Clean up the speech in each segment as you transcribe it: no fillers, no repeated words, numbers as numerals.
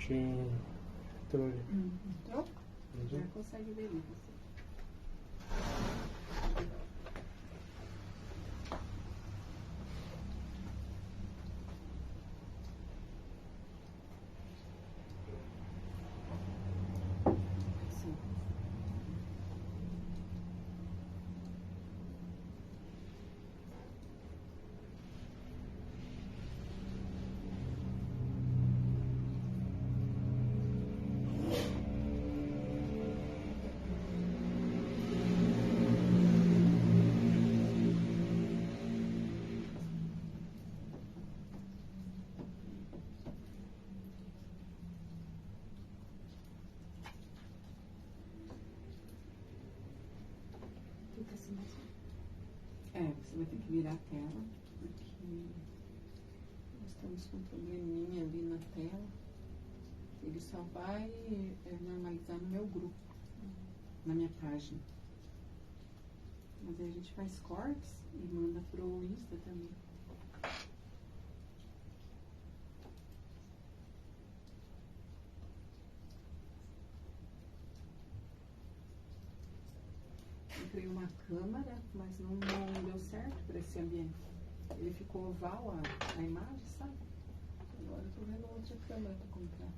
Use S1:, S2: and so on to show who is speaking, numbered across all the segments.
S1: certinho. Então,
S2: Entrou? Já consegue ver isso. Fica assim mesmo. Você vai ter que virar a tela, porque nós estamos com um probleminha ali na tela. Ele só vai normalizar no meu grupo, na minha página. Mas aí a gente faz cortes e manda pro Insta também. Eu criei uma câmera, mas não deu certo para esse ambiente. Ele ficou oval a imagem, sabe? Agora eu tô vendo outra câmera para comprar.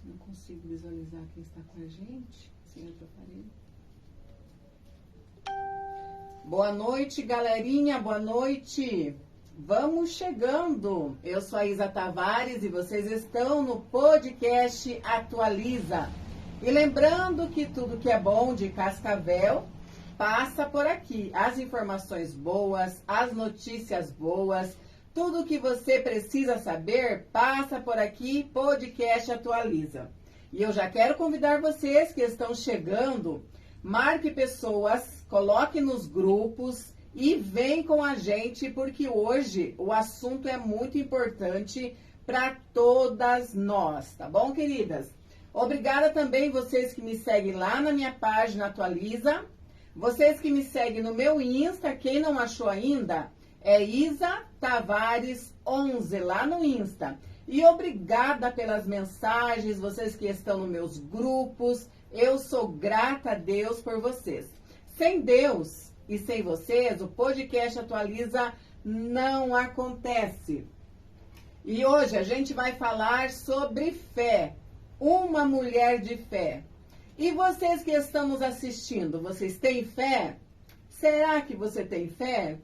S2: Não consigo visualizar quem está com a gente sem outro aparelho. Boa noite, galerinha, boa noite. Vamos chegando. Eu sou a Isa Tavares e vocês estão no podcast Atualiza. E lembrando que tudo que é bom de Cascavel passa por aqui. As informações boas, as notícias boas, tudo que você precisa saber passa por aqui, podcast Atualiza. E eu já quero convidar vocês que estão chegando, marque pessoas, coloque nos grupos e vem com a gente, porque hoje o assunto é muito importante para todas nós, tá bom, queridas? Obrigada também vocês que me seguem lá na minha página Atualiza, vocês que me seguem no meu Insta, quem não achou ainda, é Isa Tavares 11 lá no Insta. E obrigada pelas mensagens, vocês que estão nos meus grupos, eu sou grata a Deus por vocês. Sem Deus e sem vocês, o podcast Atualiza não acontece. E hoje a gente vai falar sobre fé, uma mulher de fé. E vocês que estão nos assistindo, vocês têm fé? Será que você tem fé?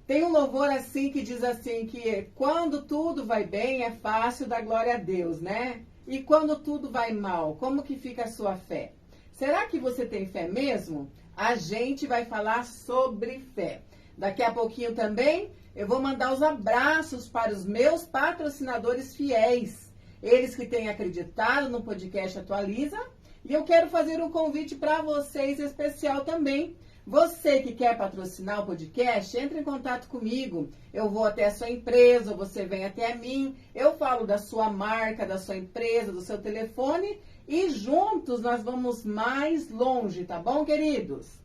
S2: Tem um louvor assim que diz assim que quando tudo vai bem é fácil dar glória a Deus, né? E quando tudo vai mal, como que fica a sua fé? Será que você tem fé mesmo? A gente vai falar sobre fé. Daqui a pouquinho também eu vou mandar os abraços para os meus patrocinadores fiéis. Eles que têm acreditado no podcast Atualiza. E eu quero fazer um convite para vocês especial também. Você que quer patrocinar o podcast, entre em contato comigo. Eu vou até a sua empresa, você vem até mim. Eu falo da sua marca, da sua empresa, do seu telefone. E juntos nós vamos mais longe, tá bom, queridos?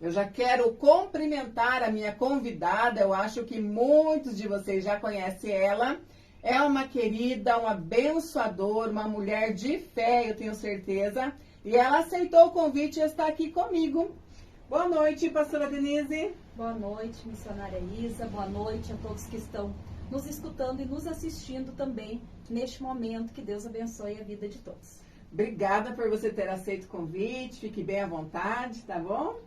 S2: Eu já quero cumprimentar a minha convidada. Eu acho que muitos de vocês já conhecem ela. É uma querida, uma abençoadora, uma mulher de fé, eu tenho certeza. E ela aceitou o convite e está aqui comigo. Boa noite, pastora Denise.
S3: Boa noite, missionária Isa. Boa noite a todos que estão nos escutando e nos assistindo também neste momento. Que Deus abençoe a vida de todos.
S2: Obrigada por você ter aceito o convite. Fique bem à vontade, tá bom?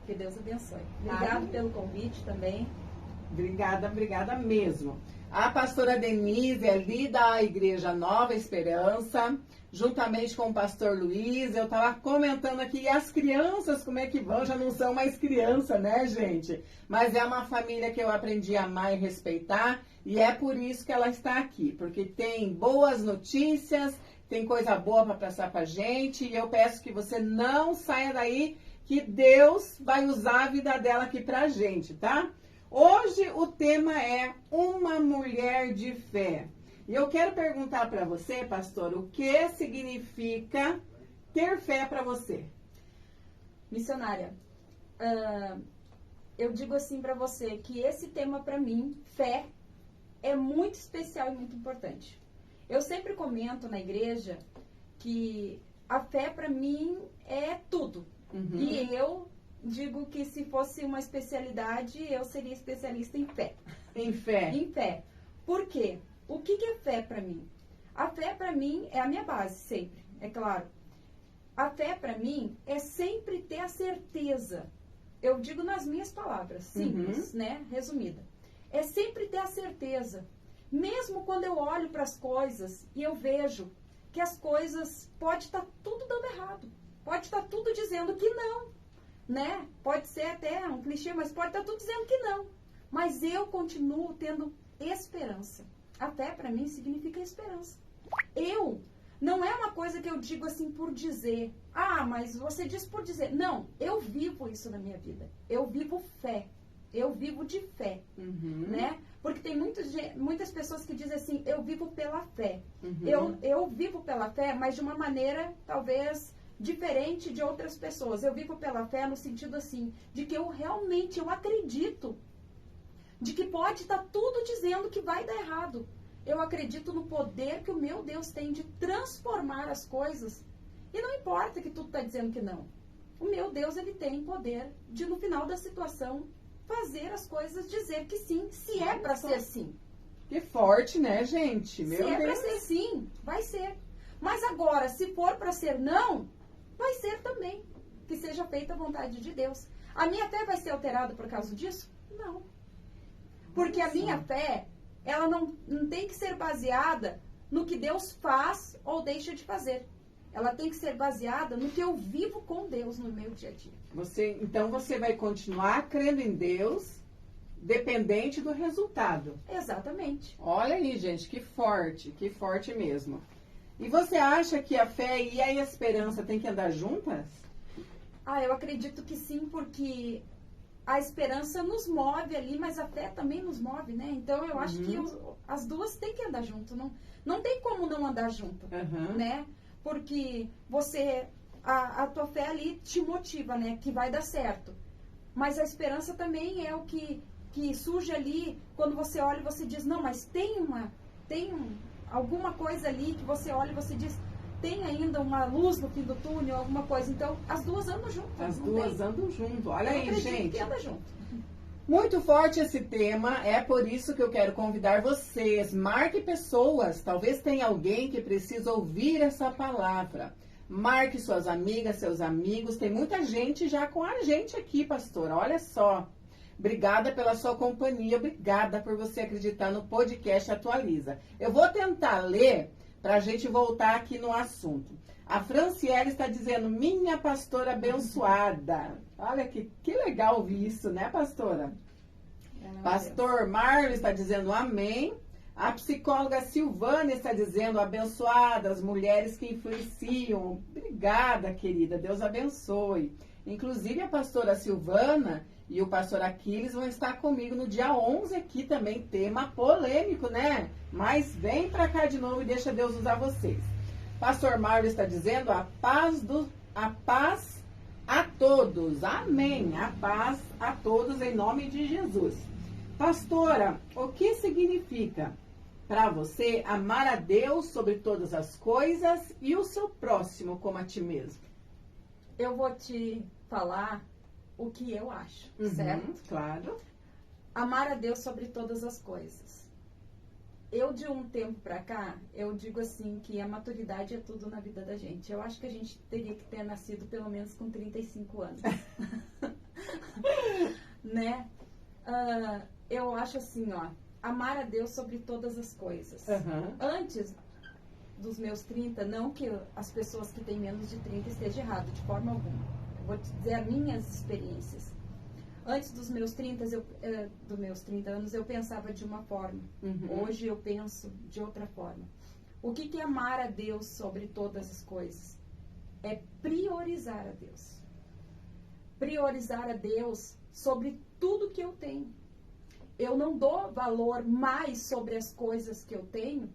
S3: Que Deus abençoe. Obrigado pelo convite também.
S2: Obrigada mesmo. A pastora Denise é ali da Igreja Nova Esperança, juntamente com o pastor Luiz. Eu estava comentando aqui, e as crianças, como é que vão? Já não são mais criança, né, gente? Mas é uma família que eu aprendi a amar e respeitar, e é por isso que ela está aqui, porque tem boas notícias, tem coisa boa para passar para a gente, e eu peço que você não saia daí, que Deus vai usar a vida dela aqui para a gente, tá? Hoje o tema é uma mulher de fé. E eu quero perguntar para você, pastor, o que significa ter fé para você?
S3: Missionária, eu digo assim para você que esse tema para mim, fé, é muito especial e muito importante. Eu sempre comento na igreja que a fé para mim é tudo.
S2: Uhum.
S3: E eu digo que se fosse uma especialidade, eu seria especialista em fé.
S2: Em fé.
S3: Em fé. Por quê? O que é fé para mim? A fé para mim é a minha base, sempre, é claro. A fé para mim é sempre ter a certeza. Eu digo nas minhas palavras, simples, né? Resumida. É sempre ter a certeza. Mesmo quando eu olho para as coisas e eu vejo que as coisas pode estar tudo dando errado. Pode estar tudo dizendo que não, né? Pode ser até um clichê, mas pode estar tudo dizendo que não. Mas eu continuo tendo esperança. A fé para mim significa esperança. Não é uma coisa que eu digo assim por dizer. Ah, mas você diz por dizer. Não, eu vivo isso na minha vida. Eu vivo fé. Eu vivo de fé, né? Porque tem muitas pessoas que dizem assim, eu vivo pela fé. Eu vivo pela fé, mas de uma maneira, talvez, diferente de outras pessoas. Eu vivo pela fé no sentido assim, de que eu realmente acredito, de que pode estar tudo dizendo que vai dar errado. Eu acredito no poder que o meu Deus tem de transformar as coisas. E não importa que tudo está dizendo que não. O meu Deus, ele tem poder de, no final da situação, fazer as coisas dizer que sim, se é para ser sim.
S2: Que forte, né, gente?
S3: Meu Deus. Se é para ser sim, vai ser. Mas agora, se for para ser não, vai ser também. Que seja feita a vontade de Deus. A minha fé vai ser alterada por causa disso? Não. Porque a minha fé, ela não tem que ser baseada no que Deus faz ou deixa de fazer. Ela tem que ser baseada no que eu vivo com Deus no meu dia a dia.
S2: Então você vai continuar crendo em Deus, dependente do resultado.
S3: Exatamente.
S2: Olha aí, gente, que forte mesmo. E você acha que a fé e a esperança têm que andar juntas?
S3: Eu acredito que sim, porque a esperança nos move ali, mas a fé também nos move, né? Então eu acho que as duas têm que andar junto. Não tem como não andar junto, né? Porque a tua fé ali te motiva, né? Que vai dar certo. Mas a esperança também é o que surge ali, quando você olha e você diz, não, mas tem alguma coisa ali que você olha e você diz, tem ainda uma luz no fim do túnel, alguma coisa. Então, as duas andam juntas.
S2: As duas andam juntas. Olha aí, gente.
S3: Que anda junto.
S2: Muito forte esse tema, é por isso que eu quero convidar vocês. Marque pessoas, talvez tenha alguém que precisa ouvir essa palavra. Marque suas amigas, seus amigos. Tem muita gente já com a gente aqui, pastora. Olha só. Obrigada pela sua companhia, obrigada por você acreditar no podcast Atualiza. Eu vou tentar ler para a gente voltar aqui no assunto. A Franciele está dizendo, minha pastora abençoada. Olha que legal ouvir isso, né, pastora? Pastor Marlon está dizendo amém. A psicóloga Silvana está dizendo abençoadas, mulheres que influenciam. Obrigada, querida, Deus abençoe. Inclusive a pastora Silvana e o pastor Aquiles vão estar comigo no dia 11 aqui também, tema polêmico, né? Mas vem pra cá de novo e deixa Deus usar vocês. Pastor Marlon está dizendo a paz a todos. Amém. A paz a todos em nome de Jesus. Pastora, o que significa para você amar a Deus sobre todas as coisas e o seu próximo como a ti mesmo?
S3: Eu vou te falar o que eu acho, certo?
S2: Claro.
S3: Amar a Deus sobre todas as coisas. Eu, de um tempo pra cá, eu digo assim, que a maturidade é tudo na vida da gente. Eu acho que a gente teria que ter nascido pelo menos com 35 anos. Né? Eu acho assim, ó, amar a Deus sobre todas as coisas. Antes dos meus 30, não que as pessoas que têm menos de 30 estejam errado, de forma alguma. Eu vou te dizer as minhas experiências. Antes dos meus 30 anos, eu pensava de uma forma. Hoje eu penso de outra forma. O que é amar a Deus sobre todas as coisas? É priorizar a Deus. Priorizar a Deus sobre tudo que eu tenho. Eu não dou valor mais sobre as coisas que eu tenho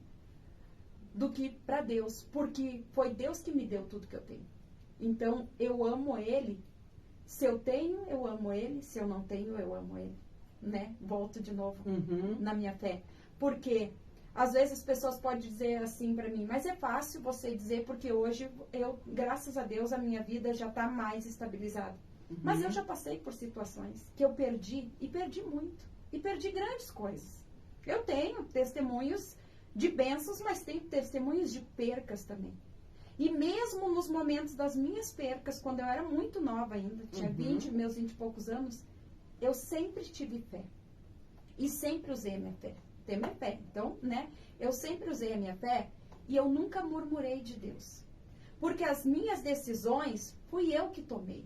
S3: do que para Deus, porque foi Deus que me deu tudo que eu tenho. Então, eu amo Ele Se eu tenho, eu amo ele. Se eu não tenho, eu amo ele. Né? Volto de novo na minha fé. Porque às vezes as pessoas podem dizer assim para mim, mas é fácil você dizer porque hoje eu, graças a Deus, a minha vida já está mais estabilizada. Mas eu já passei por situações que eu perdi, e perdi muito. E perdi grandes coisas. Eu tenho testemunhos de bênçãos, mas tenho testemunhos de percas também. E mesmo nos momentos das minhas percas, quando eu era muito nova ainda, tinha meus 20 e poucos anos, eu sempre tive fé. E sempre usei a minha fé. Tem minha fé. Então, né? Eu sempre usei a minha fé e eu nunca murmurei de Deus. Porque as minhas decisões fui eu que tomei.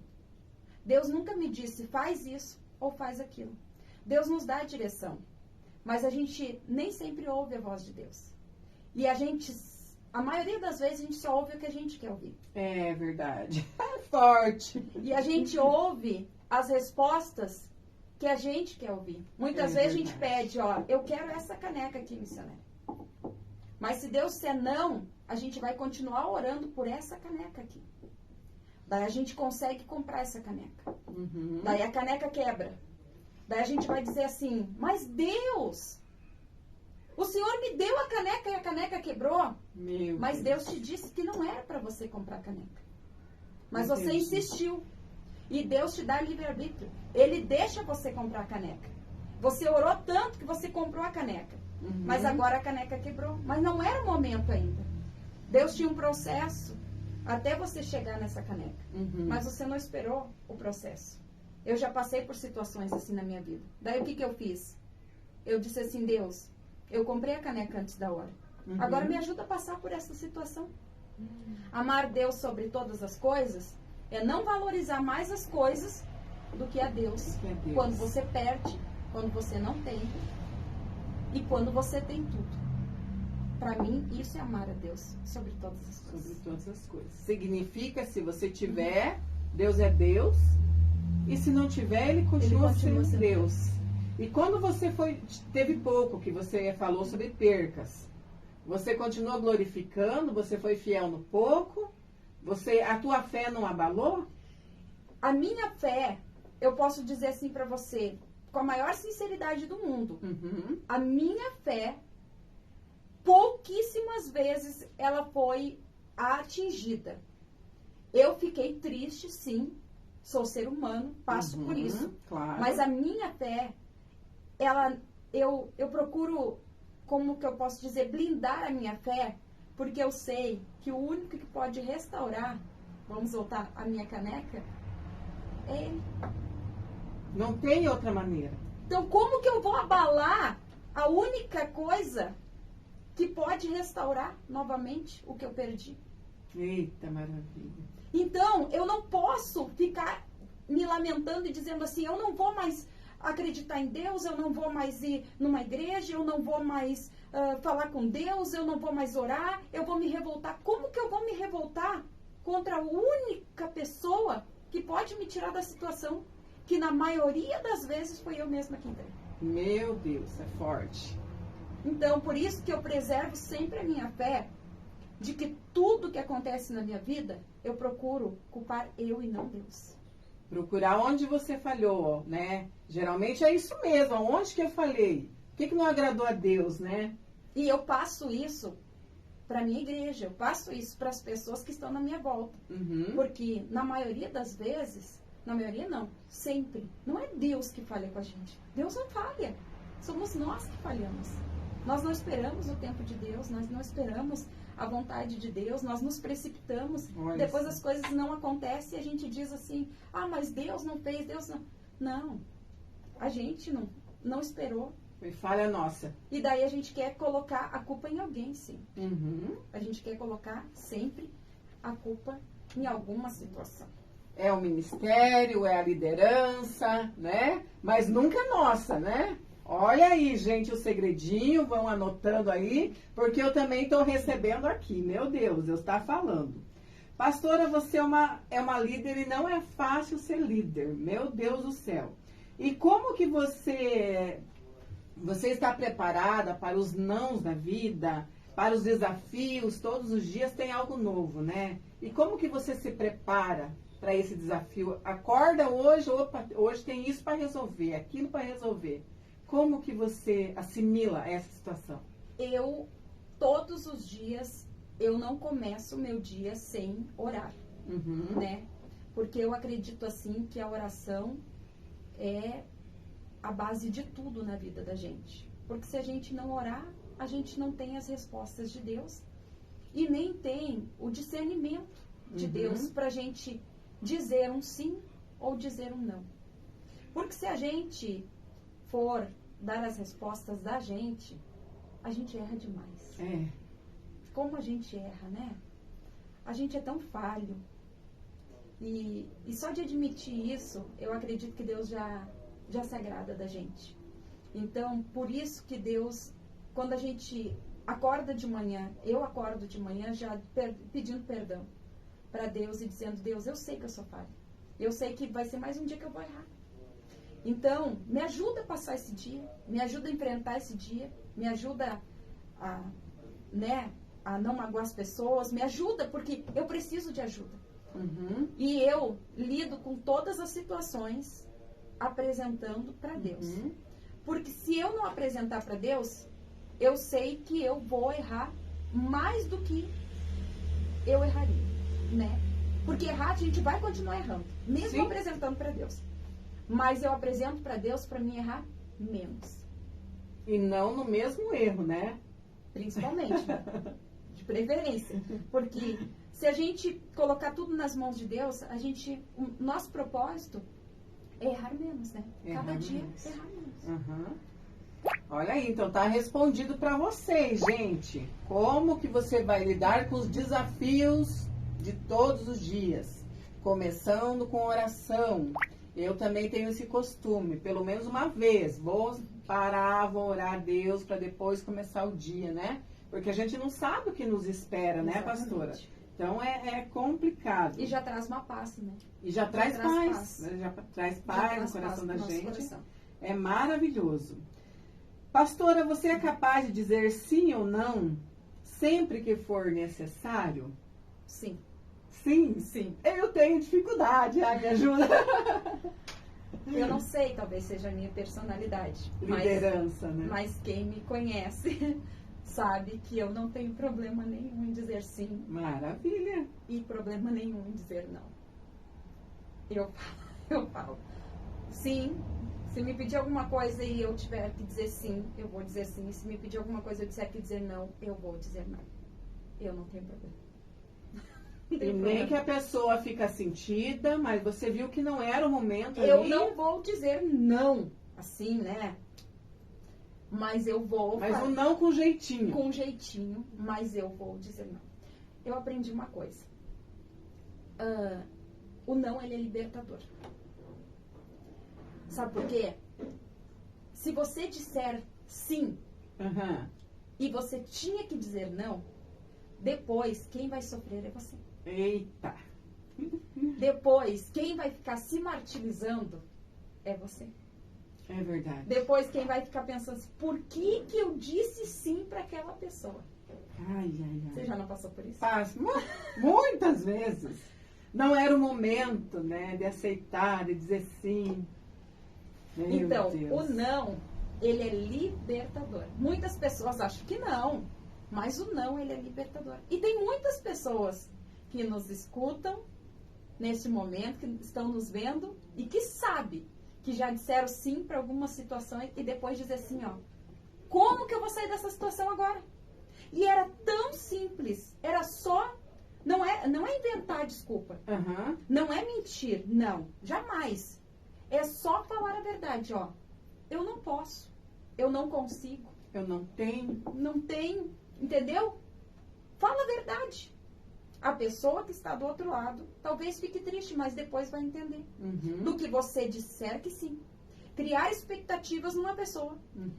S3: Deus nunca me disse, faz isso ou faz aquilo. Deus nos dá a direção. Mas a gente nem sempre ouve a voz de Deus. E a maioria das vezes, a gente só ouve o que a gente quer ouvir.
S2: É verdade. É forte.
S3: E a gente ouve as respostas que a gente quer ouvir. Muitas vezes a gente pede, ó, eu quero essa caneca aqui, missionário. Mas se Deus disser não, a gente vai continuar orando por essa caneca aqui. Daí a gente consegue comprar essa caneca. Daí a caneca quebra. Daí a gente vai dizer assim, mas Deus, o Senhor me deu a caneca e a caneca quebrou. Mas Deus te disse que não era para você comprar a caneca. Mas você insistiu. E Deus te dá livre-arbítrio. Ele deixa você comprar a caneca. Você orou tanto que você comprou a caneca. Mas agora a caneca quebrou. Mas não era o momento ainda. Deus tinha um processo até você chegar nessa caneca. Mas você não esperou o processo. Eu já passei por situações assim na minha vida. Daí o que eu fiz? Eu disse assim, Deus, eu comprei a caneca antes da hora. Agora me ajuda a passar por essa situação. Amar Deus sobre todas as coisas é não valorizar mais as coisas do que a Deus. Quando você perde, quando você não tem e quando você tem tudo. Para mim, isso é amar a Deus sobre todas as coisas.
S2: Sobre todas as coisas. Significa, se você tiver, Deus é Deus. E se não tiver, Ele continua sendo Deus. E quando você teve pouco, que você falou sobre percas, você continuou glorificando, você foi fiel no pouco, a tua fé não abalou?
S3: A minha fé, eu posso dizer assim para você, com a maior sinceridade do mundo, a minha fé, pouquíssimas vezes ela foi atingida. Eu fiquei triste, sim, sou ser humano, passo por isso.
S2: Claro.
S3: Mas a minha fé, eu procuro, como que eu posso dizer, blindar a minha fé, porque eu sei que o único que pode restaurar, vamos voltar à minha caneca, é Ele.
S2: Não tem outra maneira.
S3: Então, como que eu vou abalar a única coisa que pode restaurar novamente o que eu perdi?
S2: Eita, maravilha.
S3: Então, eu não posso ficar me lamentando e dizendo assim, eu não vou mais acreditar em Deus, eu não vou mais ir numa igreja, eu não vou mais falar com Deus, eu não vou mais orar, eu vou me revoltar. Como que eu vou me revoltar contra a única pessoa que pode me tirar da situação que na maioria das vezes foi eu mesma que entrei?
S2: Meu Deus, é forte.
S3: Então, por isso que eu preservo sempre a minha fé de que tudo que acontece na minha vida, eu procuro culpar eu e não Deus.
S2: Procurar onde você falhou, né? Geralmente é isso mesmo, onde que eu falei? O que não agradou a Deus, né?
S3: E eu passo isso para minha igreja, eu passo isso para as pessoas que estão na minha volta. Porque na maioria das vezes, na maioria não, sempre, não é Deus que falha com a gente. Deus não falha, somos nós que falhamos. Nós não esperamos o tempo de Deus, nós não esperamos a vontade de Deus, nós nos precipitamos, depois as coisas não acontecem e a gente diz assim, mas Deus não fez, Deus não... Não, a gente não esperou.
S2: Foi falha nossa.
S3: E daí a gente quer colocar a culpa em alguém, sim. A gente quer colocar sempre a culpa em alguma situação.
S2: É o ministério, é a liderança, né? Mas nunca é nossa, né? Olha aí, gente, o segredinho, vão anotando aí, porque eu também estou recebendo aqui. Meu Deus está falando. Pastora, você é uma líder e não é fácil ser líder. Meu Deus do céu. E como que você está preparada para os nãos da vida, para os desafios? Todos os dias tem algo novo, né? E como que você se prepara para esse desafio? Acorda hoje, opa, hoje tem isso para resolver, aquilo para resolver. Como que você assimila essa situação?
S3: Todos os dias, eu não começo o meu dia sem orar, né? Porque eu acredito assim que a oração é a base de tudo na vida da gente. Porque se a gente não orar, a gente não tem as respostas de Deus e nem tem o discernimento de Deus para a gente dizer um sim ou dizer um não. Porque se a gente for dar as respostas da gente, a gente erra demais. Como a gente erra, né? A gente é tão falho. E só de admitir isso, eu acredito que Deus já se agrada da gente. Então, por isso que Deus, quando a gente acorda de manhã, eu acordo de manhã já pedindo perdão para Deus e dizendo, Deus, eu sei que eu sou falha. Eu sei que vai ser mais um dia que eu vou errar. Então, me ajuda a passar esse dia, me ajuda a enfrentar esse dia, me ajuda a não magoar as pessoas, me ajuda, porque eu preciso de ajuda. E eu lido com todas as situações apresentando para Deus. Porque se eu não apresentar para Deus, eu sei que eu vou errar mais do que eu erraria, né? Porque errar, a gente vai continuar errando, mesmo apresentando para Deus. Mas eu apresento para Deus para mim errar menos.
S2: E não no mesmo erro, né?
S3: Principalmente, de preferência. Porque se a gente colocar tudo nas mãos de Deus, o nosso propósito é errar menos, né? Cada dia errar menos.
S2: Olha aí, então tá respondido para vocês, gente. Como que você vai lidar com os desafios de todos os dias? Começando com oração. Eu também tenho esse costume, pelo menos uma vez. Vou parar, vou orar a Deus para depois começar o dia, né? Porque a gente não sabe o que nos espera, né, pastora? Então é complicado.
S3: E já traz uma paz, né?
S2: E já traz paz. Né? Já traz paz no coração da gente. É maravilhoso. Pastora, você é capaz de dizer sim ou não sempre que for necessário?
S3: Sim.
S2: Sim?
S3: Sim.
S2: Eu tenho dificuldade, me ajuda.
S3: Eu não sei, talvez seja a minha personalidade.
S2: Liderança, né?
S3: Mas quem me conhece sabe que eu não tenho problema nenhum em dizer sim.
S2: Maravilha.
S3: E problema nenhum em dizer não. Eu falo. Sim, se me pedir alguma coisa e eu tiver que dizer sim, eu vou dizer sim. E se me pedir alguma coisa e eu tiver que dizer não, eu vou dizer não. Eu não tenho problema.
S2: E nem que a pessoa fica sentida, mas você viu que não era o momento
S3: Eu
S2: ali.
S3: não vou dizer não, assim, né? Mas eu vou...
S2: Mas um não com jeitinho.
S3: Com jeitinho, mas eu vou dizer não. Eu aprendi uma coisa. O não, ele é libertador. Sabe por quê? Se você disser sim, e você tinha que dizer não, depois quem vai sofrer é você.
S2: Eita!
S3: Depois, quem vai ficar se martirizando é você.
S2: É verdade.
S3: Depois, quem vai ficar pensando assim, por que eu disse sim para aquela pessoa?
S2: Ai.
S3: Você já não passou por isso?
S2: Passo. Muitas vezes. Não era o momento, né, de aceitar, de dizer sim.
S3: Então, o não, ele é libertador. Muitas pessoas acham que não, mas o não, ele é libertador. E tem muitas pessoas que nos escutam nesse momento, que estão nos vendo e que sabem que já disseram sim para algumas situações e depois dizer assim, ó, como que eu vou sair dessa situação agora? E era tão simples, era só, não é inventar desculpa, não é mentir, não, jamais. É só falar a verdade, ó, eu não posso, eu não consigo,
S2: eu não tenho,
S3: entendeu? Fala a verdade. A pessoa que está do outro lado talvez fique triste, mas depois vai entender. Do que você disser que sim. Criar expectativas numa pessoa.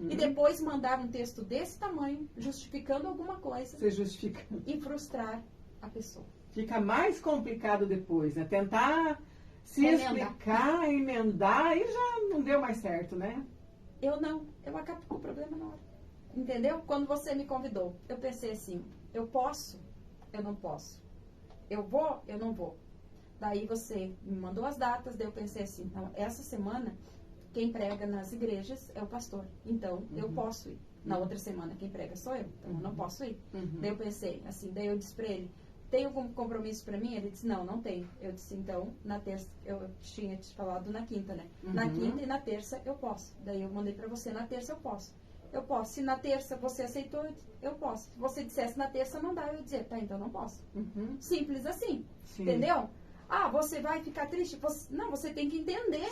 S3: E depois mandar um texto desse tamanho, justificando alguma coisa.
S2: Você justifica.
S3: E frustrar a pessoa.
S2: Fica mais complicado depois, né? Tentar se explicar, emendar, e já não deu mais certo, né?
S3: Eu acabo com o problema na hora. Entendeu? Quando você me convidou, eu pensei assim, eu posso, eu não posso. Eu vou, eu não vou. Daí você me mandou as datas, daí eu pensei assim, não, essa semana quem prega nas igrejas é o pastor, então eu posso ir. Na outra semana quem prega sou eu, então eu não posso ir. Daí eu pensei assim, daí eu disse pra ele, tem algum compromisso pra mim? Ele disse, não, não tenho. Eu disse, então, na terça, eu tinha te falado na quinta, né? Na quinta e na terça eu posso. Daí eu mandei pra você, na terça eu posso. Eu posso. Se na terça você aceitou, eu posso. Se você dissesse na terça não dá, eu ia dizer, tá, então não posso. Simples assim, entendeu? Ah, você vai ficar triste? Não, você tem que entender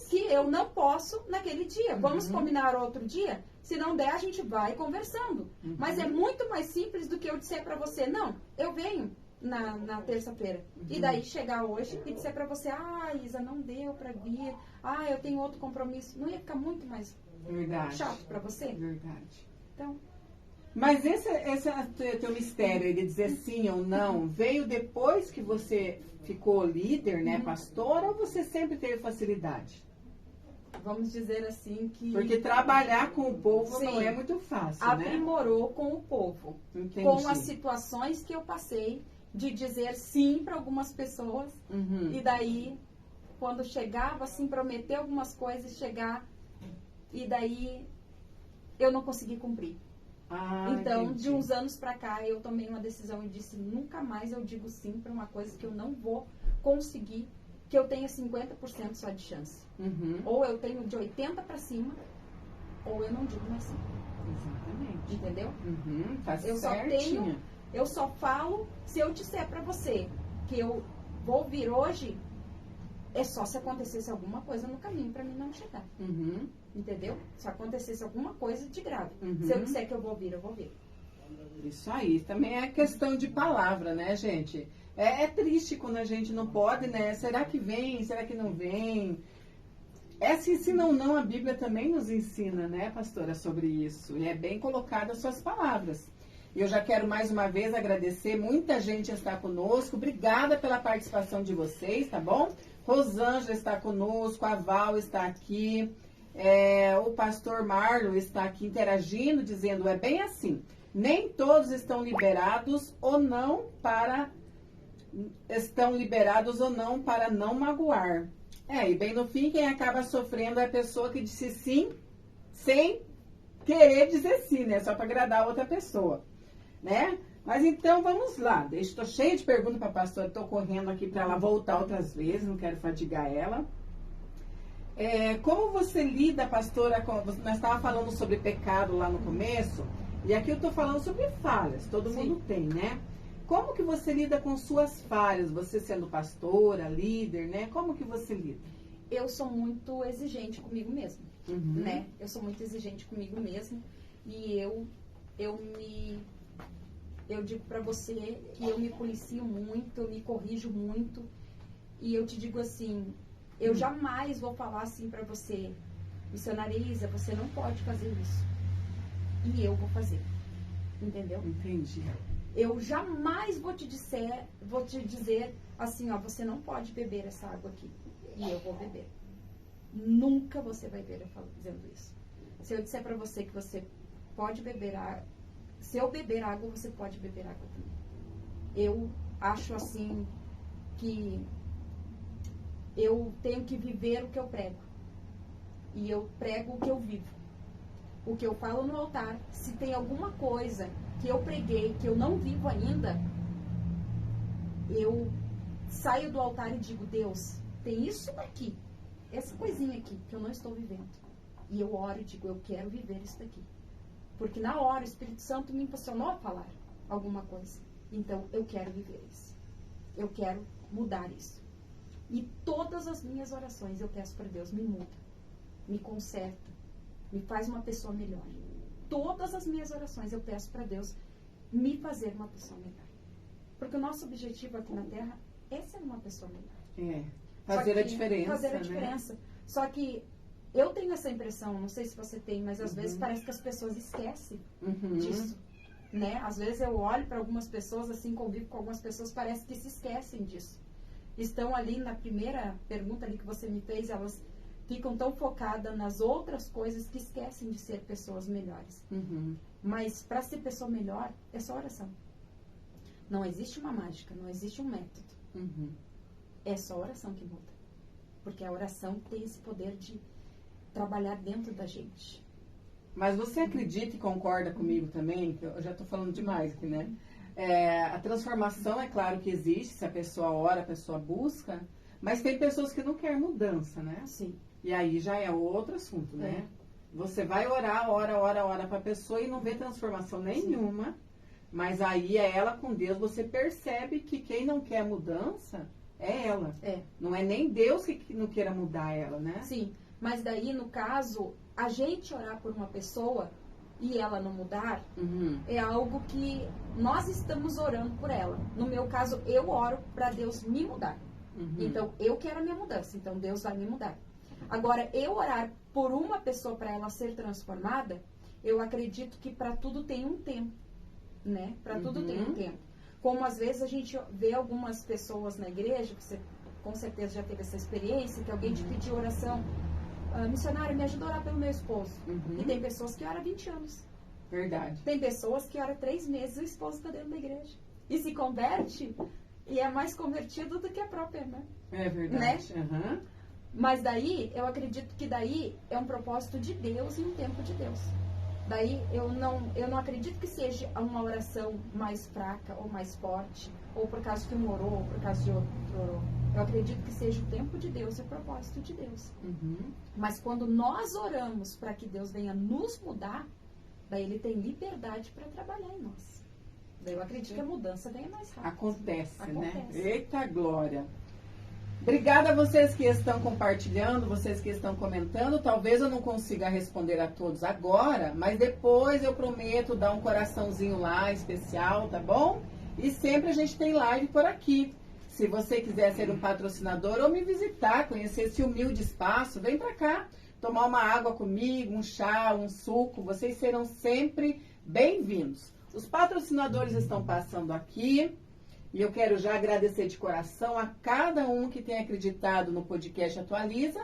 S3: que eu não posso naquele dia. Vamos combinar outro dia? Se não der, a gente vai conversando. Mas é muito mais simples do que eu disser pra você, não, eu venho na terça-feira. E daí chegar hoje e disser pra você, ah, Isa, não deu pra vir. Ah, eu tenho outro compromisso. Não ia ficar muito mais chato pra você?
S2: Verdade.
S3: Então...
S2: Mas esse teu mistério de dizer sim ou não, veio depois que você ficou líder, né, pastora, ou você sempre teve facilidade?
S3: Vamos dizer assim que...
S2: Porque trabalhar com o povo não é muito fácil,
S3: aprimorou com o povo.
S2: Entendi.
S3: Com as situações que eu passei de dizer sim para algumas pessoas. E daí, quando chegava, assim, prometer algumas coisas, chegar, e daí eu não consegui cumprir. Então,
S2: entendi.
S3: de uns anos pra cá, eu tomei uma decisão e disse, nunca mais eu digo sim pra uma coisa que eu não vou conseguir, que eu tenho 50% só de chance. Ou eu tenho de 80 pra cima, ou eu não digo mais sim.
S2: Exatamente.
S3: Entendeu?
S2: Faz
S3: Eu
S2: certinho.
S3: Eu só falo, se eu disser pra você que eu vou vir hoje, é só se acontecesse alguma coisa no caminho pra mim não chegar. Entendeu? Se acontecesse alguma coisa de grave. Se eu disser que eu vou vir, eu vou vir.
S2: Isso aí. Também é questão de palavra, né, gente? É triste quando a gente não pode, né? Será que vem? Será que não vem? Essa ensina ou não, a Bíblia também nos ensina, né, pastora, sobre isso. E é bem colocado as suas palavras. E eu já quero mais uma vez agradecer. Muita gente está conosco. Obrigada pela participação de vocês, tá bom? Rosângela está conosco, a Val está aqui. O pastor Marlon está aqui interagindo, dizendo, é bem assim, nem todos estão liberados ou não para não magoar. E bem no fim, quem acaba sofrendo é a pessoa que disse sim, sem querer dizer sim, né? Só para agradar a outra pessoa, né? Mas então, vamos lá. Estou cheia de perguntas para a pastora, estou correndo aqui para ela voltar outras vezes, não quero fadigar ela. Como você lida, pastora, nós estávamos falando sobre pecado lá no começo, e aqui eu estou falando sobre falhas, todo mundo tem, né? Como que você lida com suas falhas, você sendo pastora, líder, né? Como que você lida?
S3: Eu sou muito exigente comigo mesma, né? Eu sou muito exigente comigo mesma, e eu digo pra você que eu me policio muito, eu me corrijo muito, e eu te digo assim, eu jamais vou falar assim pra você, missionária Isa, você não pode fazer isso. E eu vou fazer. Entendeu?
S2: Entendi.
S3: Eu jamais vou te dizer assim, ó, você não pode beber essa água aqui. E eu vou beber. Nunca você vai ver eu dizendo isso. Se eu disser pra você que você pode beber água, se eu beber água, você pode beber água também. Eu acho assim que eu tenho que viver o que eu prego. E eu prego o que eu vivo. O que eu falo no altar, se tem alguma coisa que eu preguei, que eu não vivo ainda, eu saio do altar e digo, Deus, tem isso daqui, essa coisinha aqui, que eu não estou vivendo. E eu oro e digo, eu quero viver isso daqui. Porque na hora o Espírito Santo me impulsionou a falar alguma coisa. Então, eu quero viver isso. Eu quero mudar isso. E todas as minhas orações eu peço para Deus, me muda, me conserta, me faz uma pessoa melhor. Todas as minhas orações eu peço para Deus me fazer uma pessoa melhor. Porque o nosso objetivo aqui na Terra é ser uma pessoa melhor.
S2: Fazer a diferença.
S3: Fazer a diferença. Né? Só que eu tenho essa impressão, não sei se você tem, mas às vezes parece que as pessoas esquecem disso. Né? Às vezes eu olho para algumas pessoas, assim, convivo com algumas pessoas, parece que se esquecem disso. Estão ali na primeira pergunta ali que você me fez, elas ficam tão focadas nas outras coisas que esquecem de ser pessoas melhores. Mas para ser pessoa melhor, é só oração. Não existe uma mágica, não existe um método. É só a oração que muda. Porque a oração tem esse poder de trabalhar dentro da gente.
S2: Mas você acredita e concorda comigo também, que eu já estou falando demais aqui, né? A transformação, é claro que existe, se a pessoa ora, a pessoa busca, mas tem pessoas que não querem mudança, né?
S3: Sim.
S2: E aí já é outro assunto, né? Você vai orar, ora para a pessoa e não vê transformação nenhuma, sim, mas aí é ela com Deus, você percebe que quem não quer mudança é ela. Não é nem Deus que não queira mudar ela, né?
S3: Sim, mas daí, no caso, a gente orar por uma pessoa e ela não mudar, é algo que nós estamos orando por ela. No meu caso, eu oro para Deus me mudar. Então, eu quero a minha mudança, então Deus vai me mudar. Agora, eu orar por uma pessoa para ela ser transformada, eu acredito que para tudo tem um tempo, né? Para tudo tem um tempo. Como às vezes a gente vê algumas pessoas na igreja, que você com certeza já teve essa experiência, que alguém te pediu oração, missionário, me ajuda a orar pelo meu esposo. E tem pessoas que oram há 20 anos.
S2: Verdade.
S3: Tem pessoas que oram 3 meses e o esposo está dentro da igreja. E se converte, e é mais convertido do que a própria irmã.
S2: É verdade. Né?
S3: Mas daí, eu acredito que daí é um propósito de Deus e um tempo de Deus. Daí, eu não acredito que seja uma oração mais fraca ou mais forte, ou por causa que um orou, ou por causa de outro orou. Eu acredito que seja o tempo de Deus e o propósito de Deus. Mas quando nós oramos para que Deus venha nos mudar, daí Ele tem liberdade para trabalhar em nós. Daí eu acredito que a mudança venha mais rápido.
S2: Acontece, né? Eita glória! Obrigada a vocês que estão compartilhando, vocês que estão comentando. Talvez eu não consiga responder a todos agora, mas depois eu prometo dar um coraçãozinho lá especial, tá bom? E sempre a gente tem live por aqui. Se você quiser ser um patrocinador ou me visitar, conhecer esse humilde espaço, vem pra cá, tomar uma água comigo, um chá, um suco. Vocês serão sempre bem-vindos. Os patrocinadores estão passando aqui. E eu quero já agradecer de coração a cada um que tem acreditado no podcast Atualiza.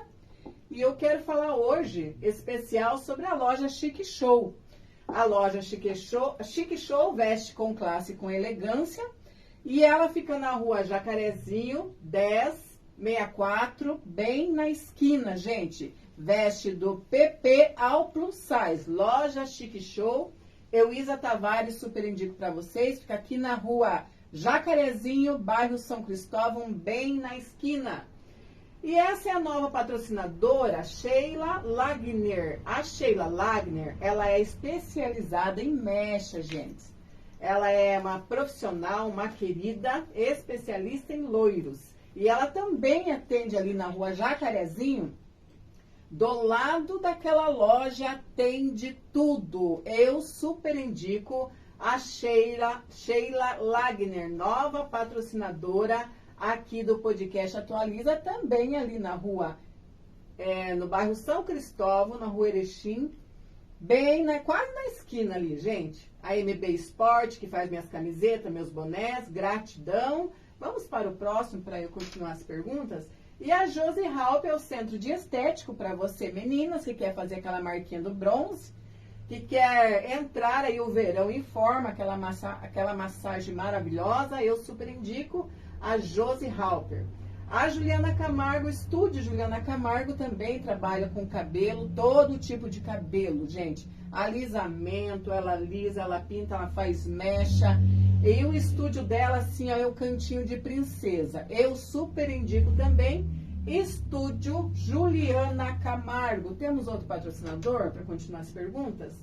S2: E eu quero falar hoje, especial, sobre a loja Chique Show. A loja Chique Show veste com classe e com elegância. E ela fica na rua Jacarezinho, 1064, bem na esquina, gente. Veste do PP ao Plus Size. Loja Chique Show. Eu, Isa Tavares, super indico para vocês. Fica aqui na rua Jacarezinho, bairro São Cristóvão, bem na esquina. E essa é a nova patrocinadora, Sheila Lagner. A Sheila Lagner, ela é especializada em mecha, gente. Ela é uma profissional, uma querida, especialista em loiros. E ela também atende ali na rua Jacarezinho, do lado daquela loja Tem de Tudo. Eu super indico a Sheila Lagner, nova patrocinadora aqui do podcast Atualiza, também ali na rua, no bairro São Cristóvão, na rua Erechim, quase na esquina ali, gente. A MB Sport, que faz minhas camisetas, meus bonés, gratidão. Vamos para o próximo, para eu continuar as perguntas. E a Josi Halp é o centro de estético para você, meninas, que quer fazer aquela marquinha do bronze, que quer entrar aí o verão em forma, aquela massagem maravilhosa. Eu super indico a Josi Halper. A Juliana Camargo, estúdio Juliana Camargo, também trabalha com cabelo, todo tipo de cabelo, gente. Alisamento, ela alisa, ela pinta, ela faz mecha. E o estúdio dela, assim, ó, é o cantinho de princesa. Eu super indico também Estúdio Juliana Camargo. Temos outro patrocinador para continuar as perguntas?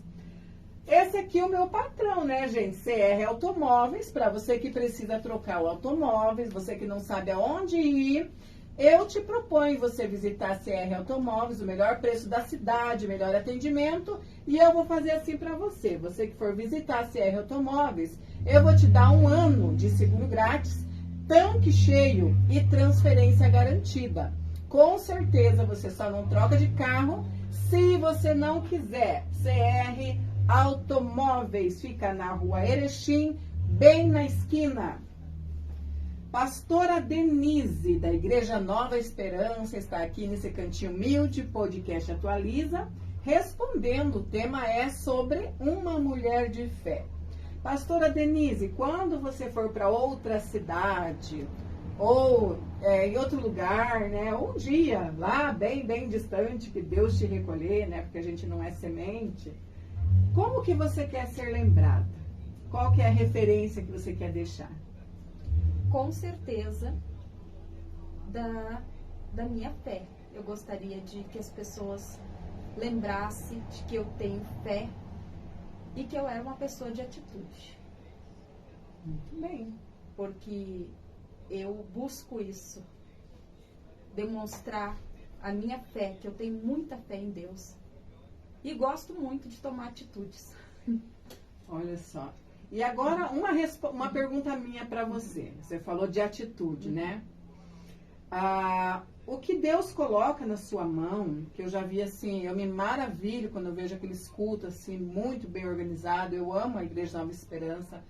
S2: Esse aqui é o meu patrão, né, gente? CR Automóveis, para você que precisa trocar o automóveis, você que não sabe aonde ir, eu te proponho você visitar a CR Automóveis, o melhor preço da cidade, melhor atendimento, e eu vou fazer assim para você. Você que for visitar a CR Automóveis, eu vou te dar 1 ano de seguro grátis, tanque cheio e transferência garantida. Com certeza você só não troca de carro se você não quiser. CR Automóveis, fica na rua Erechim, bem na esquina. Pastora Denise, da Igreja Nova Esperança, está aqui nesse cantinho humilde, podcast Atualiza, respondendo. O tema é sobre uma mulher de fé. Pastora Denise, quando você for para outra cidade, ou em outro lugar, né? Um dia, lá bem, bem distante, que Deus te recolher, né? Porque a gente não é semente. Como que você quer ser lembrada? Qual que é a referência que você quer deixar?
S3: Com certeza, da minha fé. Eu gostaria de que as pessoas lembrassem de que eu tenho fé e que eu era uma pessoa de atitude.
S2: Muito bem.
S3: Porque eu busco isso, demonstrar a minha fé, que eu tenho muita fé em Deus. E gosto muito de tomar atitudes.
S2: Olha só. E agora uma pergunta minha para você. Você falou de atitude, né? O que Deus coloca na sua mão, que eu já vi assim, eu me maravilho quando eu vejo aqueles cultos assim, muito bem organizado. Eu amo a Igreja Nova Esperança.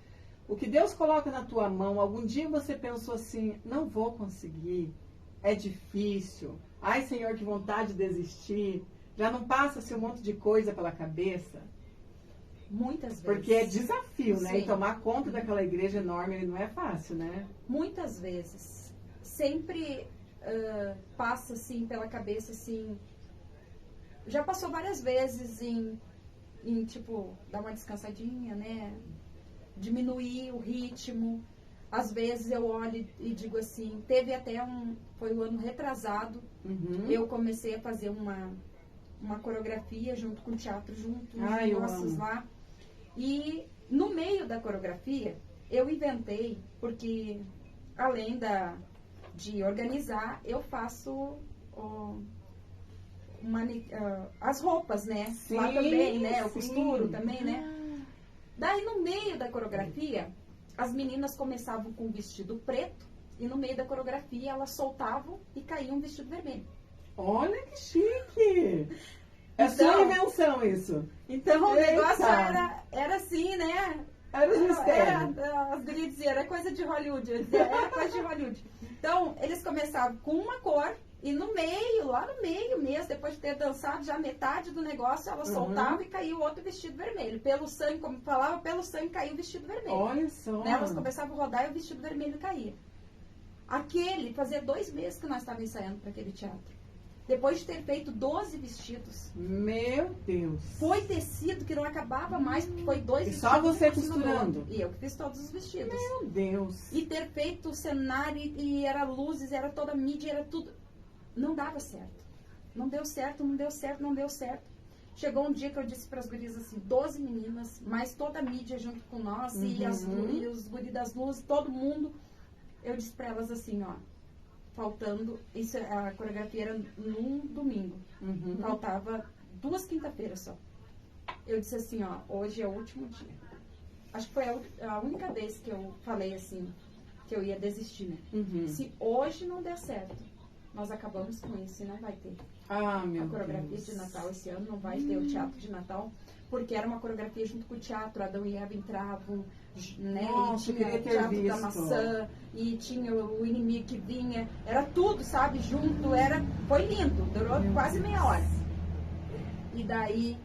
S2: O que Deus coloca na tua mão, algum dia você pensou assim, não vou conseguir, é difícil. Ai, Senhor, que vontade de desistir. Já não passa-se um monte de coisa pela cabeça?
S3: Muitas vezes.
S2: Porque é desafio, né?
S3: Sim.
S2: E tomar conta daquela igreja enorme, ele não é fácil, né?
S3: Muitas vezes. Sempre passa assim pela cabeça assim. Já passou várias vezes em tipo, dar uma descansadinha, né? Diminuir o ritmo. Às vezes eu olho e digo assim, teve até foi o ano retrasado, eu comecei a fazer uma coreografia junto com o teatro, junto
S2: Ai,
S3: os nossos lá. E no meio da coreografia, eu inventei, porque além de organizar, eu faço as roupas, né?
S2: Sim,
S3: lá também, né? Eu
S2: sim.
S3: costuro também, né? Daí no meio da coreografia, as meninas começavam com um vestido preto e no meio da coreografia elas soltavam e caía um vestido vermelho.
S2: Olha que chique! É
S3: Então,
S2: sua invenção isso.
S3: Então o
S2: Eita.
S3: negócio era assim, né?
S2: Era os mistérios.
S3: As gurias diziam, era coisa de Hollywood. Eu dizia, era coisa de Hollywood. Então, eles começavam com uma cor e no meio, lá no meio mesmo, depois de ter dançado já metade do negócio, ela soltava e caía o outro vestido vermelho. Pelo sangue, como falava, pelo sangue caía o vestido vermelho.
S2: Olha só.
S3: Né? Elas começavam a rodar e o vestido vermelho caía. Fazia 2 meses que nós estávamos ensaiando para aquele teatro. Depois de ter feito 12 vestidos.
S2: Meu Deus.
S3: Foi tecido que não acabava mais, porque foi 2
S2: E
S3: vestidos.
S2: só você
S3: um por cima do
S2: costurando?
S3: outro. E eu que fiz todos os vestidos.
S2: Meu Deus.
S3: E ter feito o cenário, e era luzes, era toda a mídia, era tudo. Não dava certo. Não deu certo, não deu certo, não deu certo. Chegou um dia que eu disse para as gurias assim, 12 meninas, mais toda a mídia junto com nós, e os guris das luzes, todo mundo. Eu disse para elas assim, ó, faltando, a coreografia era num domingo, faltava 2 quinta-feiras só. Eu disse assim, ó, hoje é o último dia. Acho que foi a única vez que eu falei assim, que eu ia desistir, né? Se hoje não der certo, nós acabamos com isso e não vai ter
S2: Ah, meu
S3: a coreografia
S2: Deus.
S3: de Natal esse ano, não vai ter o teatro de Natal, porque era uma coreografia junto com o teatro, Adão e Eva entravam, né?
S2: Nossa,
S3: e tinha
S2: queria
S3: o
S2: ter
S3: teatro da
S2: visto.
S3: maçã, e tinha o inimigo que vinha, era tudo, sabe, junto, foi lindo, durou quase meia hora. E daí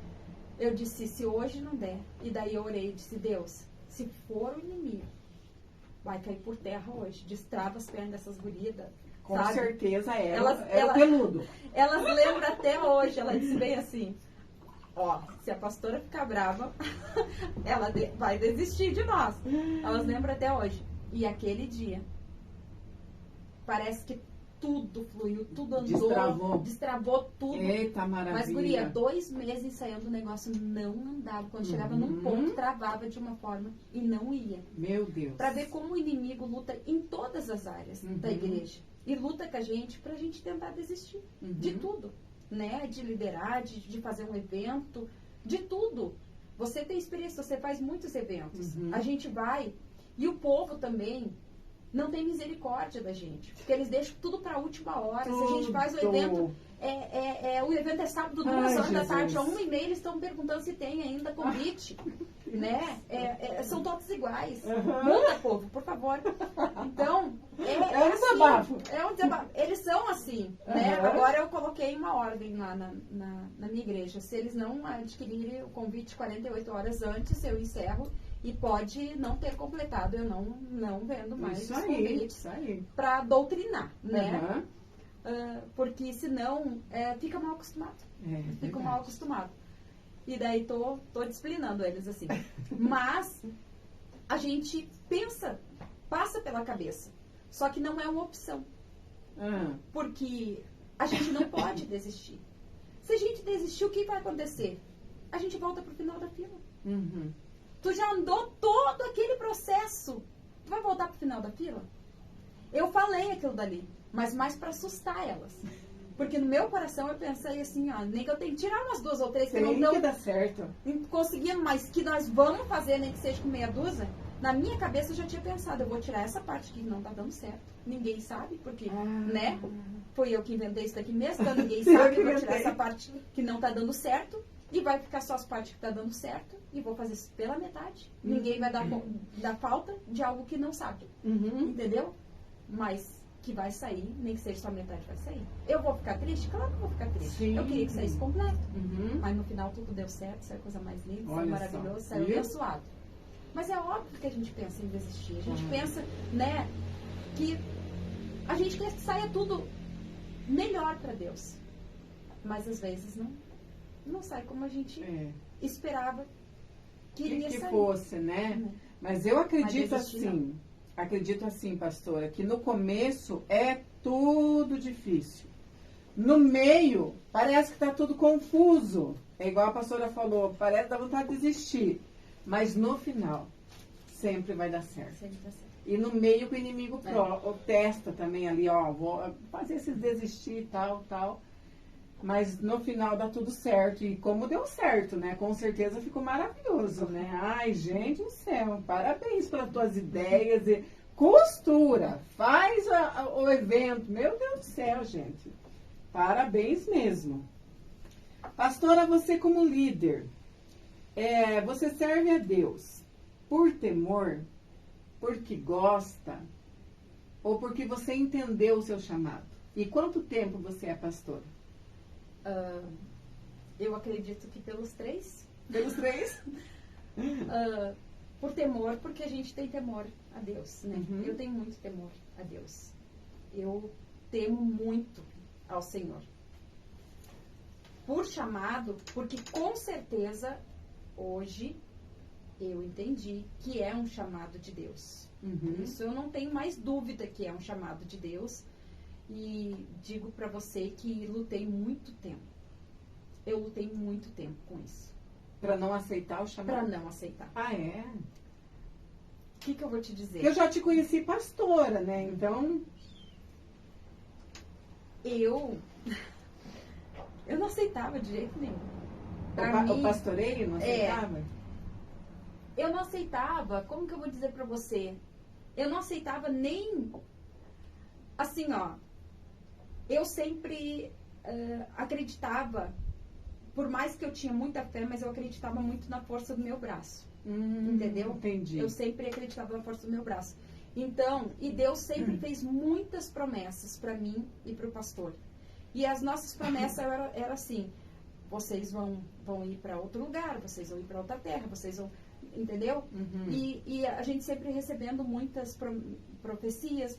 S3: eu disse, se hoje não der, e daí eu orei e disse, Deus, se for o inimigo, vai cair por terra hoje, destrava as pernas dessas gurias,
S2: Com
S3: sabe?
S2: certeza era.
S3: Elas-
S2: Era
S3: ela-
S2: o peludo.
S3: Elas lembram até hoje, ela disse bem assim, ó, se a pastora ficar brava, ela vai desistir de nós. Elas lembram até hoje. E aquele dia, parece que tudo fluiu, tudo andou, destravou tudo.
S2: Eita, maravilha.
S3: Mas, guria, 2 meses ensaiando o negócio, não andava. Quando chegava num ponto, travava de uma forma e não ia.
S2: Meu Deus.
S3: Pra ver como o inimigo luta em todas as áreas da igreja. E luta com a gente pra gente tentar desistir de tudo, né? De liderar, de fazer um evento, de tudo. Você tem experiência, você faz muitos eventos. A gente vai, e o povo também não tem misericórdia da gente, porque eles deixam tudo pra última hora. Se a gente faz o evento, o evento é sábado, 2 horas da tarde, a 1h30 eles estão perguntando se tem ainda convite, né? São todos iguais. Muda, povo, por favor. Então,
S2: um desabafo.
S3: É um desabafo. Eles são assim, né? Agora eu coloquei uma ordem lá na minha igreja. Se eles não adquirirem o convite 48 horas antes, eu encerro E pode não ter completado, eu não vendo mais
S2: Isso
S3: os
S2: aí,
S3: convites
S2: isso aí.
S3: para doutrinar, né?
S2: Aham.
S3: Porque senão fica mal acostumado. Fica
S2: Verdade.
S3: mal acostumado. E daí tô disciplinando eles assim. Mas a gente passa pela cabeça. Só que não é uma opção.
S2: Ah,
S3: Porque a gente não pode desistir. Se a gente desistir, o que vai acontecer? A gente volta pro final da fila.
S2: uhum.
S3: Tu já andou todo aquele processo. Tu vai voltar pro final da fila? Eu falei aquilo dali, mas mais para assustar elas. Porque no meu coração eu pensei assim, ó, nem que eu tenho que tirar umas 2 ou 3 que
S2: Tem
S3: não
S2: que
S3: estão
S2: dar certo.
S3: conseguindo, mas que nós vamos fazer, nem que seja com meia dúzia. Na minha cabeça eu já tinha pensado, eu vou tirar essa parte que não tá dando certo. Ninguém sabe, porque, né? Foi eu que inventei isso daqui mesmo, então ninguém
S2: Eu
S3: sabe,
S2: que
S3: eu vou tirar
S2: inventei.
S3: essa parte que não tá dando certo. E vai ficar só as partes que tá dando certo. E vou fazer isso pela metade. Ninguém vai dar falta de algo que não sabe.
S2: Uhum.
S3: Entendeu? Mas que vai sair, nem que seja só metade vai sair. Eu vou ficar triste? Claro que eu vou ficar triste.
S2: Sim.
S3: Eu queria que saísse completo.
S2: Uhum.
S3: Mas no final tudo deu certo, saiu coisa mais linda,
S2: Olha
S3: saiu
S2: só.
S3: maravilhoso, saiu
S2: Viu?
S3: abençoado. Mas é óbvio que a gente pensa em desistir. A gente
S2: Uhum.
S3: pensa, né, que a gente quer que saia tudo melhor para Deus. Mas às vezes não sai como a gente
S2: É.
S3: esperava que iria
S2: Que
S3: sair.
S2: fosse, né?
S3: Né?
S2: Mas eu acredito
S3: Mas desistir,
S2: assim, pastora, que no começo é tudo difícil. No meio, parece que tá tudo confuso. É igual a pastora falou, parece que dá vontade de desistir. Mas no final, sempre vai dar certo.
S3: Sempre dá certo.
S2: E no meio que o inimigo testa também ali, ó, vou fazer esses desistir e tal. Mas no final dá tudo certo. E como deu certo, né? Com certeza ficou maravilhoso, né? Ai, gente do céu, parabéns pelas tuas ideias. E costura, faz o evento. Meu Deus do céu, gente. Parabéns mesmo. Pastora, você como líder, você serve a Deus por temor, porque gosta, ou porque você entendeu o seu chamado? E quanto tempo você é pastora?
S3: Eu acredito que pelos 3.
S2: Pelos 3?
S3: Por temor, porque a gente tem temor a Deus, né?
S2: Uhum.
S3: Eu tenho muito temor a Deus. Eu temo muito ao Senhor. Por chamado, porque com certeza hoje eu entendi que é um chamado de Deus.
S2: Uhum.
S3: Isso eu não tenho mais dúvida que é um chamado de Deus. E digo pra você que lutei muito tempo. Eu lutei muito tempo com isso.
S2: Pra não aceitar o chamado?
S3: Pra não aceitar.
S2: Ah, é?
S3: O que eu vou te dizer?
S2: Eu já te conheci pastora, né? Então,
S3: Eu não aceitava de jeito nenhum.
S2: o pastoreio não aceitava?
S3: Eu não aceitava, como que eu vou dizer pra você? Eu não aceitava nem, assim, ó, eu sempre acreditava, por mais que eu tinha muita fé, mas eu acreditava muito na força do meu braço. Entendeu?
S2: Entendi.
S3: Eu sempre acreditava na força do meu braço. Então, e Deus sempre fez muitas promessas para mim e para o pastor. E as nossas promessas eram assim: vocês vão ir para outro lugar, vocês vão ir para outra terra, vocês vão, entendeu?
S2: Uhum.
S3: E a gente sempre recebendo muitas profecias